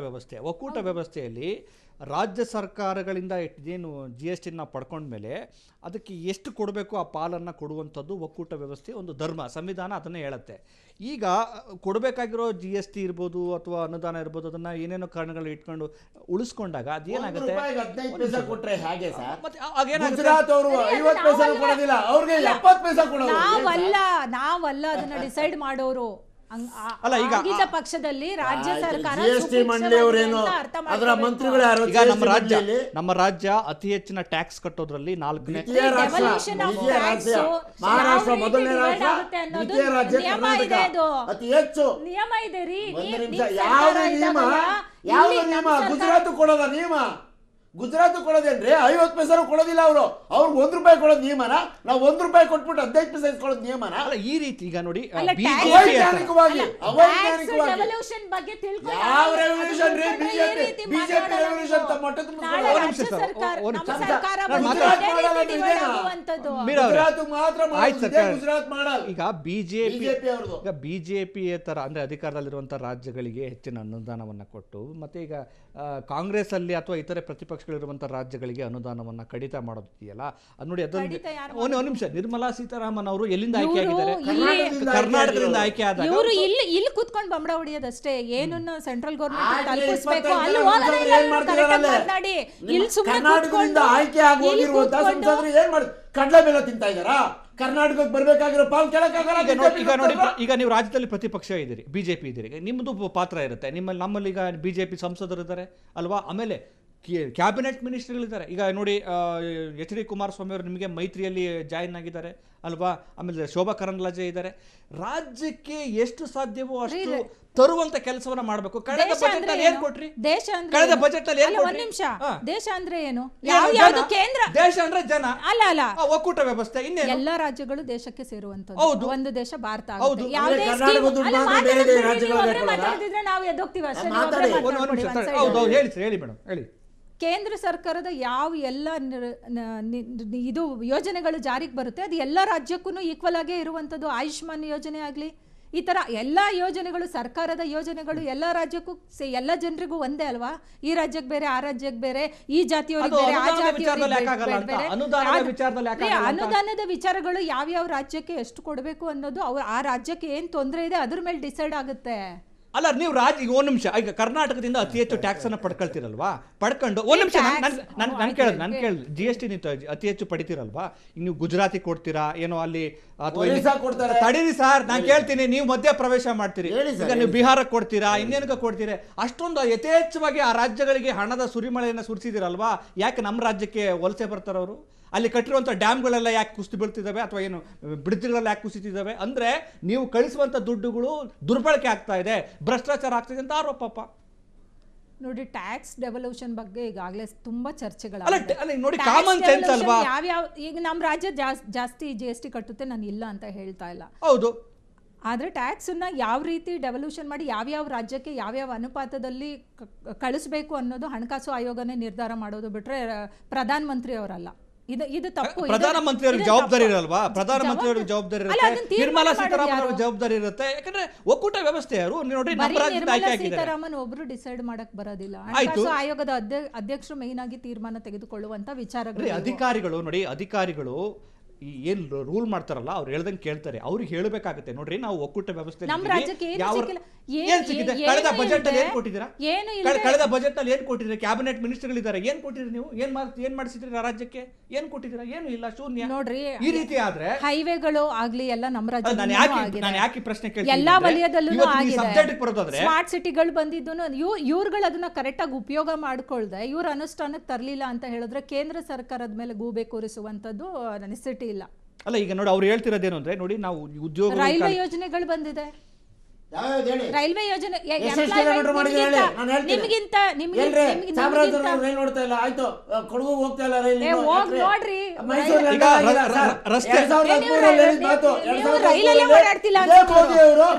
ವ್ಯವಸ್ಥೆಯಲ್ಲಿ ರಾಜ್ಯ ಸರ್ಕಾರಗಳಿಂದ ಏನು GST ಪಡ್ಕೊಂಡ್ಮೇಲೆ ಅದಕ್ಕೆ ಎಷ್ಟು ಕೊಡಬೇಕು ಆ ಪಾಲನ್ನು ಕೊಡುವಂಥದ್ದು ಒಕ್ಕೂಟ ವ್ಯವಸ್ಥೆ ಒಂದು ಧರ್ಮ, ಸಂವಿಧಾನ ಅದನ್ನೇ ಹೇಳುತ್ತೆ. ಈಗ ಕೊಡಬೇಕಾಗಿರೋ GST ಇರ್ಬೋದು ಅಥವಾ ಅನುದಾನ ಇರ್ಬೋದು, ಅದನ್ನ ಏನೇನೋ ಕಾರಣಗಳು ಇಟ್ಕೊಂಡು ಉಳಿಸ್ಕೊಂಡಾಗ ಅದೇನಾಗುತ್ತೆ? ನಾವಲ್ಲ ಅದನ್ನ ಡಿಸೈಡ್ ಮಾಡೋರು. ಅಲ್ಲ ಈಗ ಪಕ್ಷದಲ್ಲಿ ರಾಜ್ಯ ಸರ್ಕಾರ ಈಗ ನಮ್ಮ ರಾಜ್ಯ ಅತಿ ಹೆಚ್ಚಿನ ಟ್ಯಾಕ್ಸ್ ಕಟ್ಟೋದ್ರಲ್ಲಿ 4ನೇ ಮಹಾರಾಷ್ಟ್ರ ಮೊದಲನೇ ರಾಜ್ಯ, ದ್ವಿತೀಯ ರಾಜ್ಯ ಕರ್ನಾಟಕ ಅತಿ ಹೆಚ್ಚು. ನಿಯಮ ಇದೆ ರೀ. ಯಾವ ನಿಯಮ? ಗುಜರಾತ್ ಕೊಡೋದ ನಿಯಮ. ಗುಜರಾತ್ ಕೊಡೋದೇನ್ರಿ? 50 ಪೈಸೆ ಕೊಡೋದಿಲ್ಲ ಅವರು. ಅವ್ರಿಗೆ ₹1 ಕೊಡೋದು ನಿಯಮನ? ನಾವು ₹1 ಕೊಟ್ಬಿಟ್ಟು 15 ಪೈಸೆ ಕೊಡೋದು ನಿಯಮನ? ಅಲ್ಲ ಈ ರೀತಿ ಈಗ ನೋಡಿ ಅವೈಜ್ಞಾನಿಕವಾಗಿ ಯಾವ ರೆವಲ್ಯೂಷನ್ ಬಗ್ಗೆ ಯಾವ ರೆವಲ್ಯೂಷನ್ ರೀ? ಬಿಜೆಪಿ ರೆವಲ್ಯೂಷನ್ ಗುಜರಾತ್ ಮಾತ್ರ ಗುಜರಾತ್ ಮಾಡಲ್ಲ. ಈಗ ಬಿಜೆಪಿ ತರ ಅಂದ್ರೆ ಅಧಿಕಾರದಲ್ಲಿರುವಂತಹ ರಾಜ್ಯಗಳಿಗೆ ಹೆಚ್ಚಿನ ಅನುದಾನವನ್ನ ಕೊಟ್ಟು, ಮತ್ತೆ ಈಗ ಕಾಂಗ್ರೆಸ್ ಅಲ್ಲಿ ಅಥವಾ ಇತರೆ ಪ್ರತಿಪಕ್ಷಗಳಿರುವಂತಹ ರಾಜ್ಯಗಳಿಗೆ ಅನುದಾನವನ್ನ ಕಡಿತ ಮಾಡೋದಿದೆಯಲ್ಲ ಅದು ನೋಡಿ. ಅದೊಂದು ಒಂದು ನಿಮಿಷ, ನಿರ್ಮಲಾ ಸೀತಾರಾಮನ್ ಅವರು ಎಲ್ಲಿಂದ ಆಯ್ಕೆ ಆಗಿದ್ದಾರೆ? ಕರ್ನಾಟಕದಿಂದ ಆಯ್ಕೆ ಆದಾಗ ಇವರು ಇಲ್ಲಿ ಕೂತ್ಕೊಂಡು ಬಂಬಡ ಹೊಡಿಯೋದಷ್ಟೇ. ಏನನ್ನ ಸೆಂಟ್ರಲ್ ಗವರ್ನಮೆಂಟ್ ತಲುಪಿಸಬೇಕು ಕರ್ನಾಟಕದಿಂದ ಆಯ್ಕೆ ಆಗಿ ಹೋಗಿರುವಂತಹ ಸಂಸದರು ಏನ್ ಮಾಡಿ ಕಡಲೆ ಬೆಲ್ಲ ತಿಂತಾ ಇದ್ದಾರಾ? ಕರ್ನಾಟಕಕ್ಕೆ ಬರ್ಬೇಕಾಗಿರೋ ಪಾಲ್ ಕೇಳಕ್ಕಾಗಲ್ಲ. ಈಗ ನೋಡಿ, ಈಗ ನೀವು ರಾಜ್ಯದಲ್ಲಿ ಪ್ರತಿಪಕ್ಷ ಇದ್ದೀರಿ, ಬಿಜೆಪಿ ಇದ್ದೀರಿ, ನಿಮ್ಮದು ಪಾತ್ರ ಇರುತ್ತೆ. ನಮ್ಮಲ್ಲಿ ಈಗ ಬಿಜೆಪಿ ಸಂಸದರು ಇದ್ದಾರೆ ಅಲ್ವಾ, ಆಮೇಲೆ ಕ್ಯಾಬಿನೆಟ್ ಮಿನಿಸ್ಟರ್ಗಳಿದ್ದಾರೆ. ಈಗ ನೋಡಿ HD ಕುಮಾರಸ್ವಾಮಿ ಅವರು ನಿಮಗೆ ಮೈತ್ರಿಯಲ್ಲಿ ಜಾಯಿನ್ ಆಗಿದ್ದಾರೆ ಅಲ್ವಾ, ಆಮೇಲೆ ಶೋಭಾ ಕರಂದ್ಲಾಜೆ ಇದ್ದಾರೆ. ರಾಜ್ಯಕ್ಕೆ ಎಷ್ಟು ಸಾಧ್ಯವೋ ಅಷ್ಟು ತರುವಂತ ಕೆಲಸವನ್ನ ಮಾಡಬೇಕು. ಕಳೆದ ಬಜೆಟ್ ಅಲ್ಲಿ ಏನ್ ಕೊಟ್ರಿ? ಕಳೆದ ಬಜೆಟ್ ಅಲ್ಲಿ ಏನ್ ಕೊಟ್ರಿ? ದೇಶ ಅಂದ್ರೆ ಏನು? ಯಾವ್ದು ಕೇಂದ್ರ? ದೇಶ ಅಂದ್ರೆ ಜನ ಅಲ್ಲ ಒಕ್ಕೂಟ ವ್ಯವಸ್ಥೆ. ಇನ್ನೇನು ಎಲ್ಲಾ ರಾಜ್ಯಗಳು ದೇಶಕ್ಕೆ ಸೇರುವಂತದ್ದು. ಹೌದು, ಒಂದು ದೇಶ ಭಾರತ. ಹೌದು. ನಾವು ಎದ್ದೋಗ್ತೀವಿ ಅಷ್ಟೇ. ಹೌದು ಹೇಳಿ ಮೇಡಮ್ ಹೇಳಿ. ಕೇಂದ್ರ ಸರ್ಕಾರದ ಯಾವ ಎಲ್ಲ ಇದು ಯೋಜನೆಗಳು ಜಾರಿಗೆ ಬರುತ್ತೆ ಅದು ಎಲ್ಲ ರಾಜ್ಯಕ್ಕೂ ಈಕ್ವಲ್ ಆಗೇ ಇರುವಂಥದ್ದು. ಆಯುಷ್ಮಾನ್ ಯೋಜನೆ ಆಗಲಿ, ಈ ಥರ ಎಲ್ಲ ಯೋಜನೆಗಳು, ಸರ್ಕಾರದ ಯೋಜನೆಗಳು ಎಲ್ಲ ರಾಜ್ಯಕ್ಕೂ ಎಲ್ಲ ಜನರಿಗೂ ಒಂದೇ ಅಲ್ವಾ? ಈ ರಾಜ್ಯಕ್ಕೆ ಬೇರೆ, ಆ ರಾಜ್ಯಕ್ಕೆ ಬೇರೆ, ಈ ಜಾತಿಯವರಿಗೆ ಬೇರೆ, ಆ ಜಾತಿಯವರಿಗೆ ಬೇರೆ. ಅನುದಾನದ ವಿಚಾರಗಳು ಯಾವ್ಯಾವ ರಾಜ್ಯಕ್ಕೆ ಎಷ್ಟು ಕೊಡಬೇಕು ಅನ್ನೋದು ಆ ರಾಜ್ಯಕ್ಕೆ ಏನ್ ತೊಂದರೆ ಇದೆ ಅದ್ರ ಮೇಲೆ ಡಿಸೈಡ್ ಆಗುತ್ತೆ. ಅಲ್ಲ, ನೀವು ಈಗ ಒಂದ್ ನಿಮಿಷ, ಈಗ ಕರ್ನಾಟಕದಿಂದ ಅತಿ ಹೆಚ್ಚು ಟ್ಯಾಕ್ಸ್ ಅನ್ನ ಪಡ್ಕೊಳ್ತಿರಲ್ವಾ? ಪಡ್ಕೊಂಡು ಒಂದ್ ನಿಮಿಷ ನಾನು ಕೇಳಿದ್ GST ನೀವು ಅತಿ ಹೆಚ್ಚು ಪಡಿತೀರಲ್ವಾ? ಈಗ ನೀವು ಗುಜರಾತಿ ಕೊಡ್ತೀರಾ ಏನೋ ಅಲ್ಲಿ, ತಡೀರಿ ಸರ್, ನಾನು ಕೇಳ್ತೀನಿ, ನೀವು ಮಧ್ಯ ಪ್ರವೇಶ ಮಾಡ್ತೀರಿ. ಈಗ ನೀವು ಬಿಹಾರಕ್ಕೆ ಕೊಡ್ತೀರಾ, ಇನ್ನೇನಕ್ಕೆ ಕೊಡ್ತೀರಿ? ಅಷ್ಟೊಂದು ಯಥೇಚ್ಛವಾಗಿ ಆ ರಾಜ್ಯಗಳಿಗೆ ಹಣದ ಸುರಿಮಳೆಯನ್ನ ಸುರಿಸಿದಿರಲ್ವಾ? ಯಾಕೆ ನಮ್ಮ ರಾಜ್ಯಕ್ಕೆ ವಲಸೆ ಬರ್ತಾರ ಅವರು? ಅಲ್ಲಿ ಕಟ್ಟಿರುವಂಥ ಡ್ಯಾಮ್ಗಳೆಲ್ಲ ಯಾಕೆ ಕುಸಿದು ಬೀಳ್ತಿದ್ದಾವೆ, ಅಥವಾ ಏನು ಬ್ರಿಡ್ಜ್ಗಳೆಲ್ಲ ಯಾಕೆ ಕುಸಿತಿದ್ದಾವೆ ಅಂದರೆ ನೀವು ಕಳಿಸುವಂಥ ದುಡ್ಡುಗಳು ದುರ್ಬಳಕೆ ಆಗ್ತಾ ಇದೆ, ಭ್ರಷ್ಟಾಚಾರ ಆಗ್ತಿದೆ ಅಂತ ಆರೋಪಪ್ಪ. ನೋಡಿ, ಟ್ಯಾಕ್ಸ್ ಡೆವಲ್ಯೂಷನ್ ಬಗ್ಗೆ ಈಗಾಗಲೇ ತುಂಬಾ ಚರ್ಚೆಗಳು. ನೋಡಿ, ಕಾಮನ್ ಸೆನ್ಸ್ ಅಲ್ವಾ? ಯಾವ್ಯಾವ ಈಗ ನಮ್ಮ ರಾಜ್ಯ ಜಾಸ್ತಿ GST ಕಟ್ಟುತ್ತೆ, ನಾನು ಇಲ್ಲ ಅಂತ ಹೇಳ್ತಾ ಇಲ್ಲ. ಹೌದು, ಆದರೆ ಟ್ಯಾಕ್ಸನ್ನು ಯಾವ ರೀತಿ ಡೆವಲ್ಯೂಷನ್ ಮಾಡಿ ಯಾವ್ಯಾವ ರಾಜ್ಯಕ್ಕೆ ಯಾವ್ಯಾವ ಅನುಪಾತದಲ್ಲಿ ಕಳಿಸ್ಬೇಕು ಅನ್ನೋದು ಹಣಕಾಸು ಆಯೋಗನೇ ನಿರ್ಧಾರ ಮಾಡೋದು ಬಿಟ್ರೆ ಪ್ರಧಾನಮಂತ್ರಿ ಅವರಲ್ಲ. ಇದು ತಪ್ಪು. ಪ್ರಧಾನಮಂತ್ರಿಯವ್ರಿಗೆ ಜವಾಬ್ದಾರಿ ಇರಲ್ವಾ? ಪ್ರಧಾನಮಂತ್ರಿಯವ್ರಿಗೆ ಜವಾಬ್ದಾರಿ ಇರುತ್ತೆ, ನಿರ್ಮಲಾ ಸೀತಾರಾಮನ್ ಅವ್ರಿಗೆ ಜವಾಬ್ದಾರಿ ಇರುತ್ತೆ. ಯಾಕಂದ್ರೆ ಒಕ್ಕೂಟ ವ್ಯವಸ್ಥೆ ಅವರು ನೋಡಿ, ನಿರ್ಮಲಾ ಸೀತಾರಾಮನ್ ಒಬ್ರು ಡಿಸೈಡ್ ಮಾಡಕ್ ಬರೋದಿಲ್ಲ. ಹಣಕಾಸು ಆಯೋಗದ ಅಧ್ಯಕ್ಷರು ಮೇನ್ ಆಗಿ ತೀರ್ಮಾನ ತೆಗೆದುಕೊಳ್ಳುವಂತ ವಿಚಾರಗಳು. ಅಧಿಕಾರಿಗಳು ನೋಡಿ, ಅಧಿಕಾರಿಗಳು ಏನ್ ರೂಲ್ ಮಾಡ್ತಾರಲ್ಲ, ಅವ್ರು ಹೇಳ್ದಂಗೆ ಕೇಳ್ತಾರೆ. ಅವ್ರಿಗೆ ಹೇಳಬೇಕಾಗುತ್ತೆ, ನೋಡ್ರಿ ನಾವು ಒಕ್ಕೂಟ ವ್ಯವಸ್ಥೆ ಕಳೆದ ಬಜೆಟ್ ಅಲ್ಲಿ ಏನ್ ಕೊಟ್ಟಿದ್ದೀರಾ? ಕಳೆದ ಬಜೆಟ್ ನಲ್ಲಿ ಏನ್ ಕೊಟ್ಟಿದ್ದೀರಾ? ಕ್ಯಾಬಿನೆಟ್ ಮಿನಿಸ್ಟರ್ಗಳಿದ್ದಾರೆ, ಏನ್ ಕೊಟ್ಟಿದ್ರಿ ನೀವು? ಏನ್ ಮಾಡಿಸಿದ್ರಿ ರಾಜ್ಯಕ್ಕೆ? ಏನ್ ಕೊಟ್ಟಿದ್ದೀರಾ? ಏನು ಇಲ್ಲ, ಶೂನ್ಯ. ನೋಡ್ರಿ, ಈ ರೀತಿ ಆದ್ರೆ ಹೈವೇಗಳು ಆಗ್ಲಿ ಎಲ್ಲ ನಮ್ಮ ರಾಜ್ಯದಲ್ಲಿ ನಾನು ಯಾಕೆ ಪ್ರಶ್ನೆ ಕೇಳ್ತೀನಿ, ಎಲ್ಲಾ ವಲಯದಲ್ಲೂ ಸಬ್ಜೆಕ್ಟ್ ಬರೋದಾದ್ರೆ ಸ್ಮಾರ್ಟ್ ಸಿಟಿಗಳು ಬಂದಿದ್ದು ಇವ್ರುಗಳು ಅದನ್ನ ಕರೆಕ್ಟ್ ಆಗಿ ಉಪಯೋಗ ಮಾಡ್ಕೊಳ್ದೆ ಇವ್ರ ಅನುಷ್ಠಾನಕ್ಕೆ ತರಲಿಲ್ಲ ಅಂತ ಹೇಳಿದ್ರೆ ಕೇಂದ್ರ ಸರ್ಕಾರದ ಮೇಲೆ ಗೂಬೆ ಕೂರಿಸುವಂತದ್ದು ನೆಸೆಸಿಟಿ ಇಲ್ಲ. ಅಲ್ಲ, ಈಗ ನೋಡಿ ಅವ್ರು ಹೇಳ್ತಿರೋದೇನು ಅಂದ್ರೆ, ನೋಡಿ ನಾವು ಉದ್ಯೋಗ ರೈಲ್ವೆ ಯೋಜನೆಗಳು ಬಂದಿದೆ, ರೈಲ್ವೆ ಯೋಜನೆ ರೈಲಲ್ಲಿ ಓಡಾಡ್ತಿಲ್ಲ,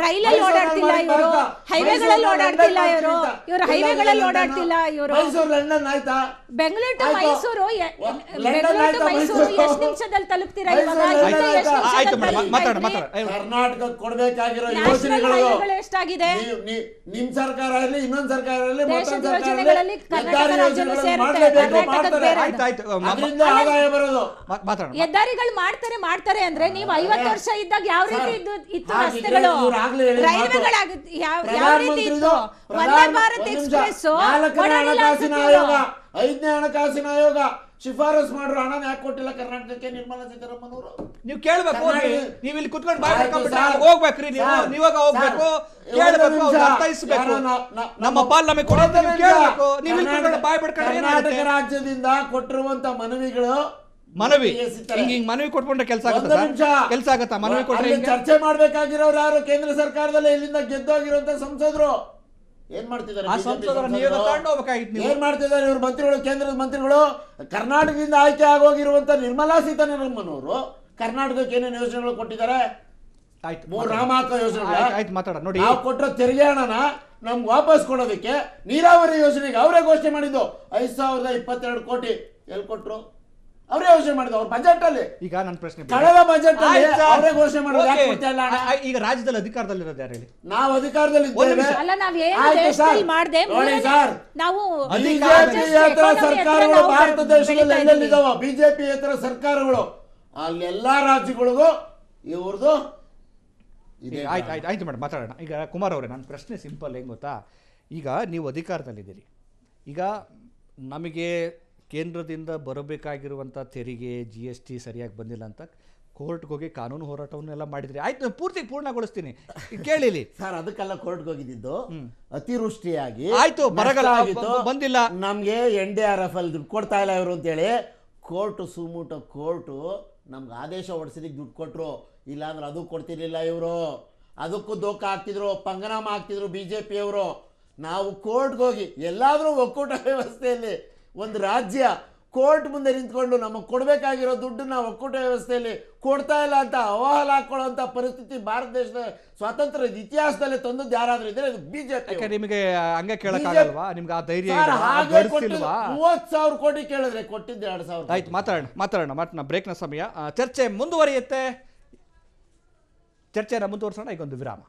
ರೈಲಲ್ಲಿ ಓಡಾಡ್ತಿಲ್ಲ ಇವರು, ಹೈವೇಗಳಲ್ಲಿ ಓಡಾಡ್ತಿಲ್ಲ ಇವರು, ಇವರು ಹೈವೇಗಳಲ್ಲಿ ಓಡಾಡ್ತಿಲ್ಲ ಇವರು. ಬೆಂಗಳೂರು ಟು ಮೈಸೂರು, ಎಷ್ಟು ನಿಮಿಷದಲ್ಲಿ ತಲುಪ್ತೀರಾ ಇವಾಗ? ಕರ್ನಾಟಕ ಕೊಡಬೇಕಾಗಿರೋ ಯೋಜನೆಗಳು ಎಷ್ಟಾಗಿದೆ? ನಿಮ್ ಸರ್ಕಾರ ಇರಲಿ, ಇನ್ನೊಂದು ಸರ್ಕಾರ ಇರಲಿ, ಹೆದ್ದಾರಿಗಳು ಮಾಡ್ತಾರೆ ಅಂದ್ರೆ ನೀವು 50 ವರ್ಷ ಇದ್ದಾಗ ಯಾವ ರೀತಿ ಇತ್ತು ರಸ್ತೆಗಳು, ರೈಲ್ವೆಗಳಾಗಿತ್ತು ಯಾವ ರೀತಿ ಇತ್ತು? ವಂದೇ ಭಾರತ್ ಎಕ್ಸ್ಪ್ರೆಸ್, 5ನೇ ಹಣಕಾಸಿನ ಆಯೋಗ ಶಿಫಾರಸ್ ಮಾಡ್ರು, ಹಣ ಯಾಕೆ ಕೊಟ್ಟಿಲ್ಲ ಕರ್ನಾಟಕಕ್ಕೆ ನಿರ್ಮಲಾ ಸೀತಾರಾಮನ್ ಅವರು? ನೀವು ಕೇಳಬೇಕು, ನೀವು ಇಲ್ಲಿ ಕುತ್ಕೊಂಡು ಹೋಗ್ಬೇಕ್ರಿ, ನೀವಾಗ ಹೋಗ್ಬೇಕು, ಕೇಳಬೇಕು, ಅರ್ಥೈಸಬೇಕು, ನಮ್ಮ ಪಾಲ್ ನಮಗೆ ಕೊಡೋದು ಕೇಳಬೇಕು. ನೀವು ಇಲ್ಲಿ ಬಾಯ್ ಬಿಡ್ಕೊಂಡ್ರೆ ಕರ್ನಾಟಕ ರಾಜ್ಯದಿಂದ ಕೊಟ್ಟಿರುವಂತ ಮನವಿ ಹಿಂಗ್ ಮನವಿ ಕೊಟ್ಕೊಂಡ್ರೆ ಕೆಲಸ ಆಗತ್ತಾ? ಮನವಿ ಕೊಟ್ರೆ ಚರ್ಚೆ ಮಾಡ್ಬೇಕಾಗಿರೋರು ಯಾರು? ಕೇಂದ್ರ ಸರ್ಕಾರದಲ್ಲಿ ಇಲ್ಲಿಂದ ಗೆದ್ದೋಗಿರುವಂತ ಸಂಸದರು ಏನ್ ಮಾಡ್ತಿದ್ದಾರೆ? ಏನ್ ಮಾಡ್ತಿದ್ದಾರೆ ಇವ್ರ ಮಂತ್ರಿಗಳು, ಕೇಂದ್ರದ ಮಂತ್ರಿಗಳು? ಕರ್ನಾಟಕದಿಂದ ಆಯ್ಕೆ ಆಗೋಗಿರುವಂತ ನಿರ್ಮಲಾ ಸೀತಾರಾಮನ್ ಅವರು ಕರ್ನಾಟಕಕ್ಕೆ ಏನೇನು ಯೋಜನೆಗಳು ಕೊಟ್ಟಿದ್ದಾರೆ? 3 ನಾಮಕ ಯೋಜನೆಗಳು. ನೋಡಿ, ನಾವು ಕೊಟ್ಟರೆ ತೆರಿಗೆ ಹಣನ ನಮ್ಗೆ ವಾಪಸ್ ಕೊಡೋದಕ್ಕೆ ನೀರಾವರಿ ಯೋಜನೆಗೆ ಅವರೇ ಘೋಷಣೆ ಮಾಡಿದ್ದು 5,022 ಕೋಟಿ. ಎಲ್ಲಿ ಕೊಟ್ರು? ಅವರೇ ಯೋಚನೆ ಮಾಡಿದ್ರು ಅವ್ರ ಬಜೆಟ್ ಅಲ್ಲಿ. ಈಗ ನನ್ನ ಪ್ರಶ್ನೆ, ಕಳೆದ ಬಜೆಟ್ ಅಲ್ಲಿ ಅವರೇ ಘೋಷಣೆ ಮಾಡಿದ್ರು, ಯಾಕೆ ಕೊಡ್ತಾ ಇಲ್ಲ? ಈಗ ರಾಜ್ಯದಲ್ಲಿ ಅಧಿಕಾರದಲ್ಲಿ ಇರೋದು ಯಾರು ಹೇಳಿ? ನಾವು ಅಧಿಕಾರದಲ್ಲಿ ಇದ್ದೇವೆ. ಅಲ್ಲ, ನಾವು ಏನು ದೇಶದಲ್ಲಿ ಮಾಡ್ದೆ ನೋಡಿ ಸರ್, ನಾವು ಬಿಜೆಪಿಯೇತರ ಸರ್ಕಾರಗಳು ಭಾರತ ದೇಶದಲ್ಲಿ ಎಲ್ಲೆಲ್ಲಿದಾವ ಬಿಜೆಪಿಯೇತರ ಸರ್ಕಾರಗಳು, ಅಲ್ಲಿ ಎಲ್ಲಾ ರಾಜ್ಯಗಳಿಗೂ ಇವ್ರದ್ದು ಇದೆ. ಆಯ್ತು ಮೇಡಮ್, ಮಾತಾಡೋಣ. ಈಗ ಕುಮಾರ್ ಅವರೇ, ನನ್ನ ಪ್ರಶ್ನೆ ಸಿಂಪಲ್, ಹೆಂಗ್ ಗೊತ್ತಾ? ಈಗ ನೀವು ಅಧಿಕಾರದಲ್ಲಿದ್ದೀರಿ, ಈಗ ನಮಗೆ ಕೇಂದ್ರದಿಂದ ಬರಬೇಕಾಗಿರುವಂಥ ತೆರಿಗೆ GST ಸರಿಯಾಗಿ ಬಂದಿಲ್ಲ ಅಂತ ಕೋರ್ಟ್ಗೆ ಹೋಗಿ ಕಾನೂನು ಹೋರಾಟವನ್ನೆಲ್ಲ ಮಾಡಿದ್ರಿ. ಆಯ್ತು, ಪೂರ್ಣಗೊಳಿಸ್ತೀನಿ, ಕೇಳಿಲಿ ಸರ್. ಅದಕ್ಕೆಲ್ಲ ಕೋರ್ಟ್ಗೆ ಹೋಗಿದ್ದು ಅತಿವೃಷ್ಟಿಯಾಗಿ ಆಯ್ತು, ಬರಗಾಲ ಬಂದಿಲ್ಲ, ನಮ್ಗೆ NDRF ಅಲ್ಲಿ ದುಡ್ಡು ಕೊಡ್ತಾ ಇಲ್ಲ ಇವರು ಅಂತೇಳಿ ಕೋರ್ಟು ನಮ್ಗೆ ಆದೇಶ ಹೊಡಿಸಿದಕ್ಕೆ ದುಡ್ಡು ಕೊಟ್ಟರು. ಇಲ್ಲಾಂದ್ರೆ ಅದು ಕೊಡ್ತಿರ್ಲಿಲ್ಲ ಇವರು, ಅದಕ್ಕೂ ದೋಖ ಆಗ್ತಿದ್ರು, ಪಂಗನಾಮ ಆಗ್ತಿದ್ರು ಬಿಜೆಪಿಯವರು. ನಾವು ಕೋರ್ಟ್ಗೆ ಹೋಗಿ ಎಲ್ಲಾದರೂ ಒಕ್ಕೂಟ ವ್ಯವಸ್ಥೆಯಲ್ಲಿ ಒಂದು ರಾಜ್ಯ ಕೋರ್ಟ್ ಮುಂದೆ ನಿಂತ್ಕೊಂಡು ನಮಗೆ ಕೊಡಬೇಕಾಗಿರೋ ದುಡ್ಡನ್ನ ಒಕ್ಕೂಟ ವ್ಯವಸ್ಥೆಯಲ್ಲಿ ಕೊಡ್ತಾ ಇಲ್ಲ ಅಂತ ಅವಾಹಲ ಹಾಕೊಳ್ಳುವಂಥ ಪರಿಸ್ಥಿತಿ ಭಾರತ ದೇಶದ ಸ್ವಾತಂತ್ರ್ಯದ ಇತಿಹಾಸದಲ್ಲಿ ತಂದದ್ದು ಯಾರಾದ್ರೂ ಇದ್ರೆ ಅದು ಬಿಜೆಪಿ. ನಿಮಗೆ ಹಂಗೆ ಕೇಳಕ್ಕಾಗಲ್ವಾ? ನಿಮ್ಗೆ ಆ ಧೈರ್ಯ ಇಲ್ವಾ? ಹಾಗೆ ಗರ್ಸಿಲ್ವಾ? 30,000 ಕೋಟಿ ಕೇಳಿದ್ರೆ ಕೊಟ್ಟಿದ್ದು 2,000. ಆಯ್ತು, ಮಾತಾಡೋಣ. ಬ್ರೇಕ್ನ ಸಮಯ. ಚರ್ಚೆ ಮುಂದುವರಿಯುತ್ತೆ. ಚರ್ಚೆಯನ್ನು ಮುಂದುವರಿಸೋಣ. ಈಗೊಂದು ವಿರಾಮ.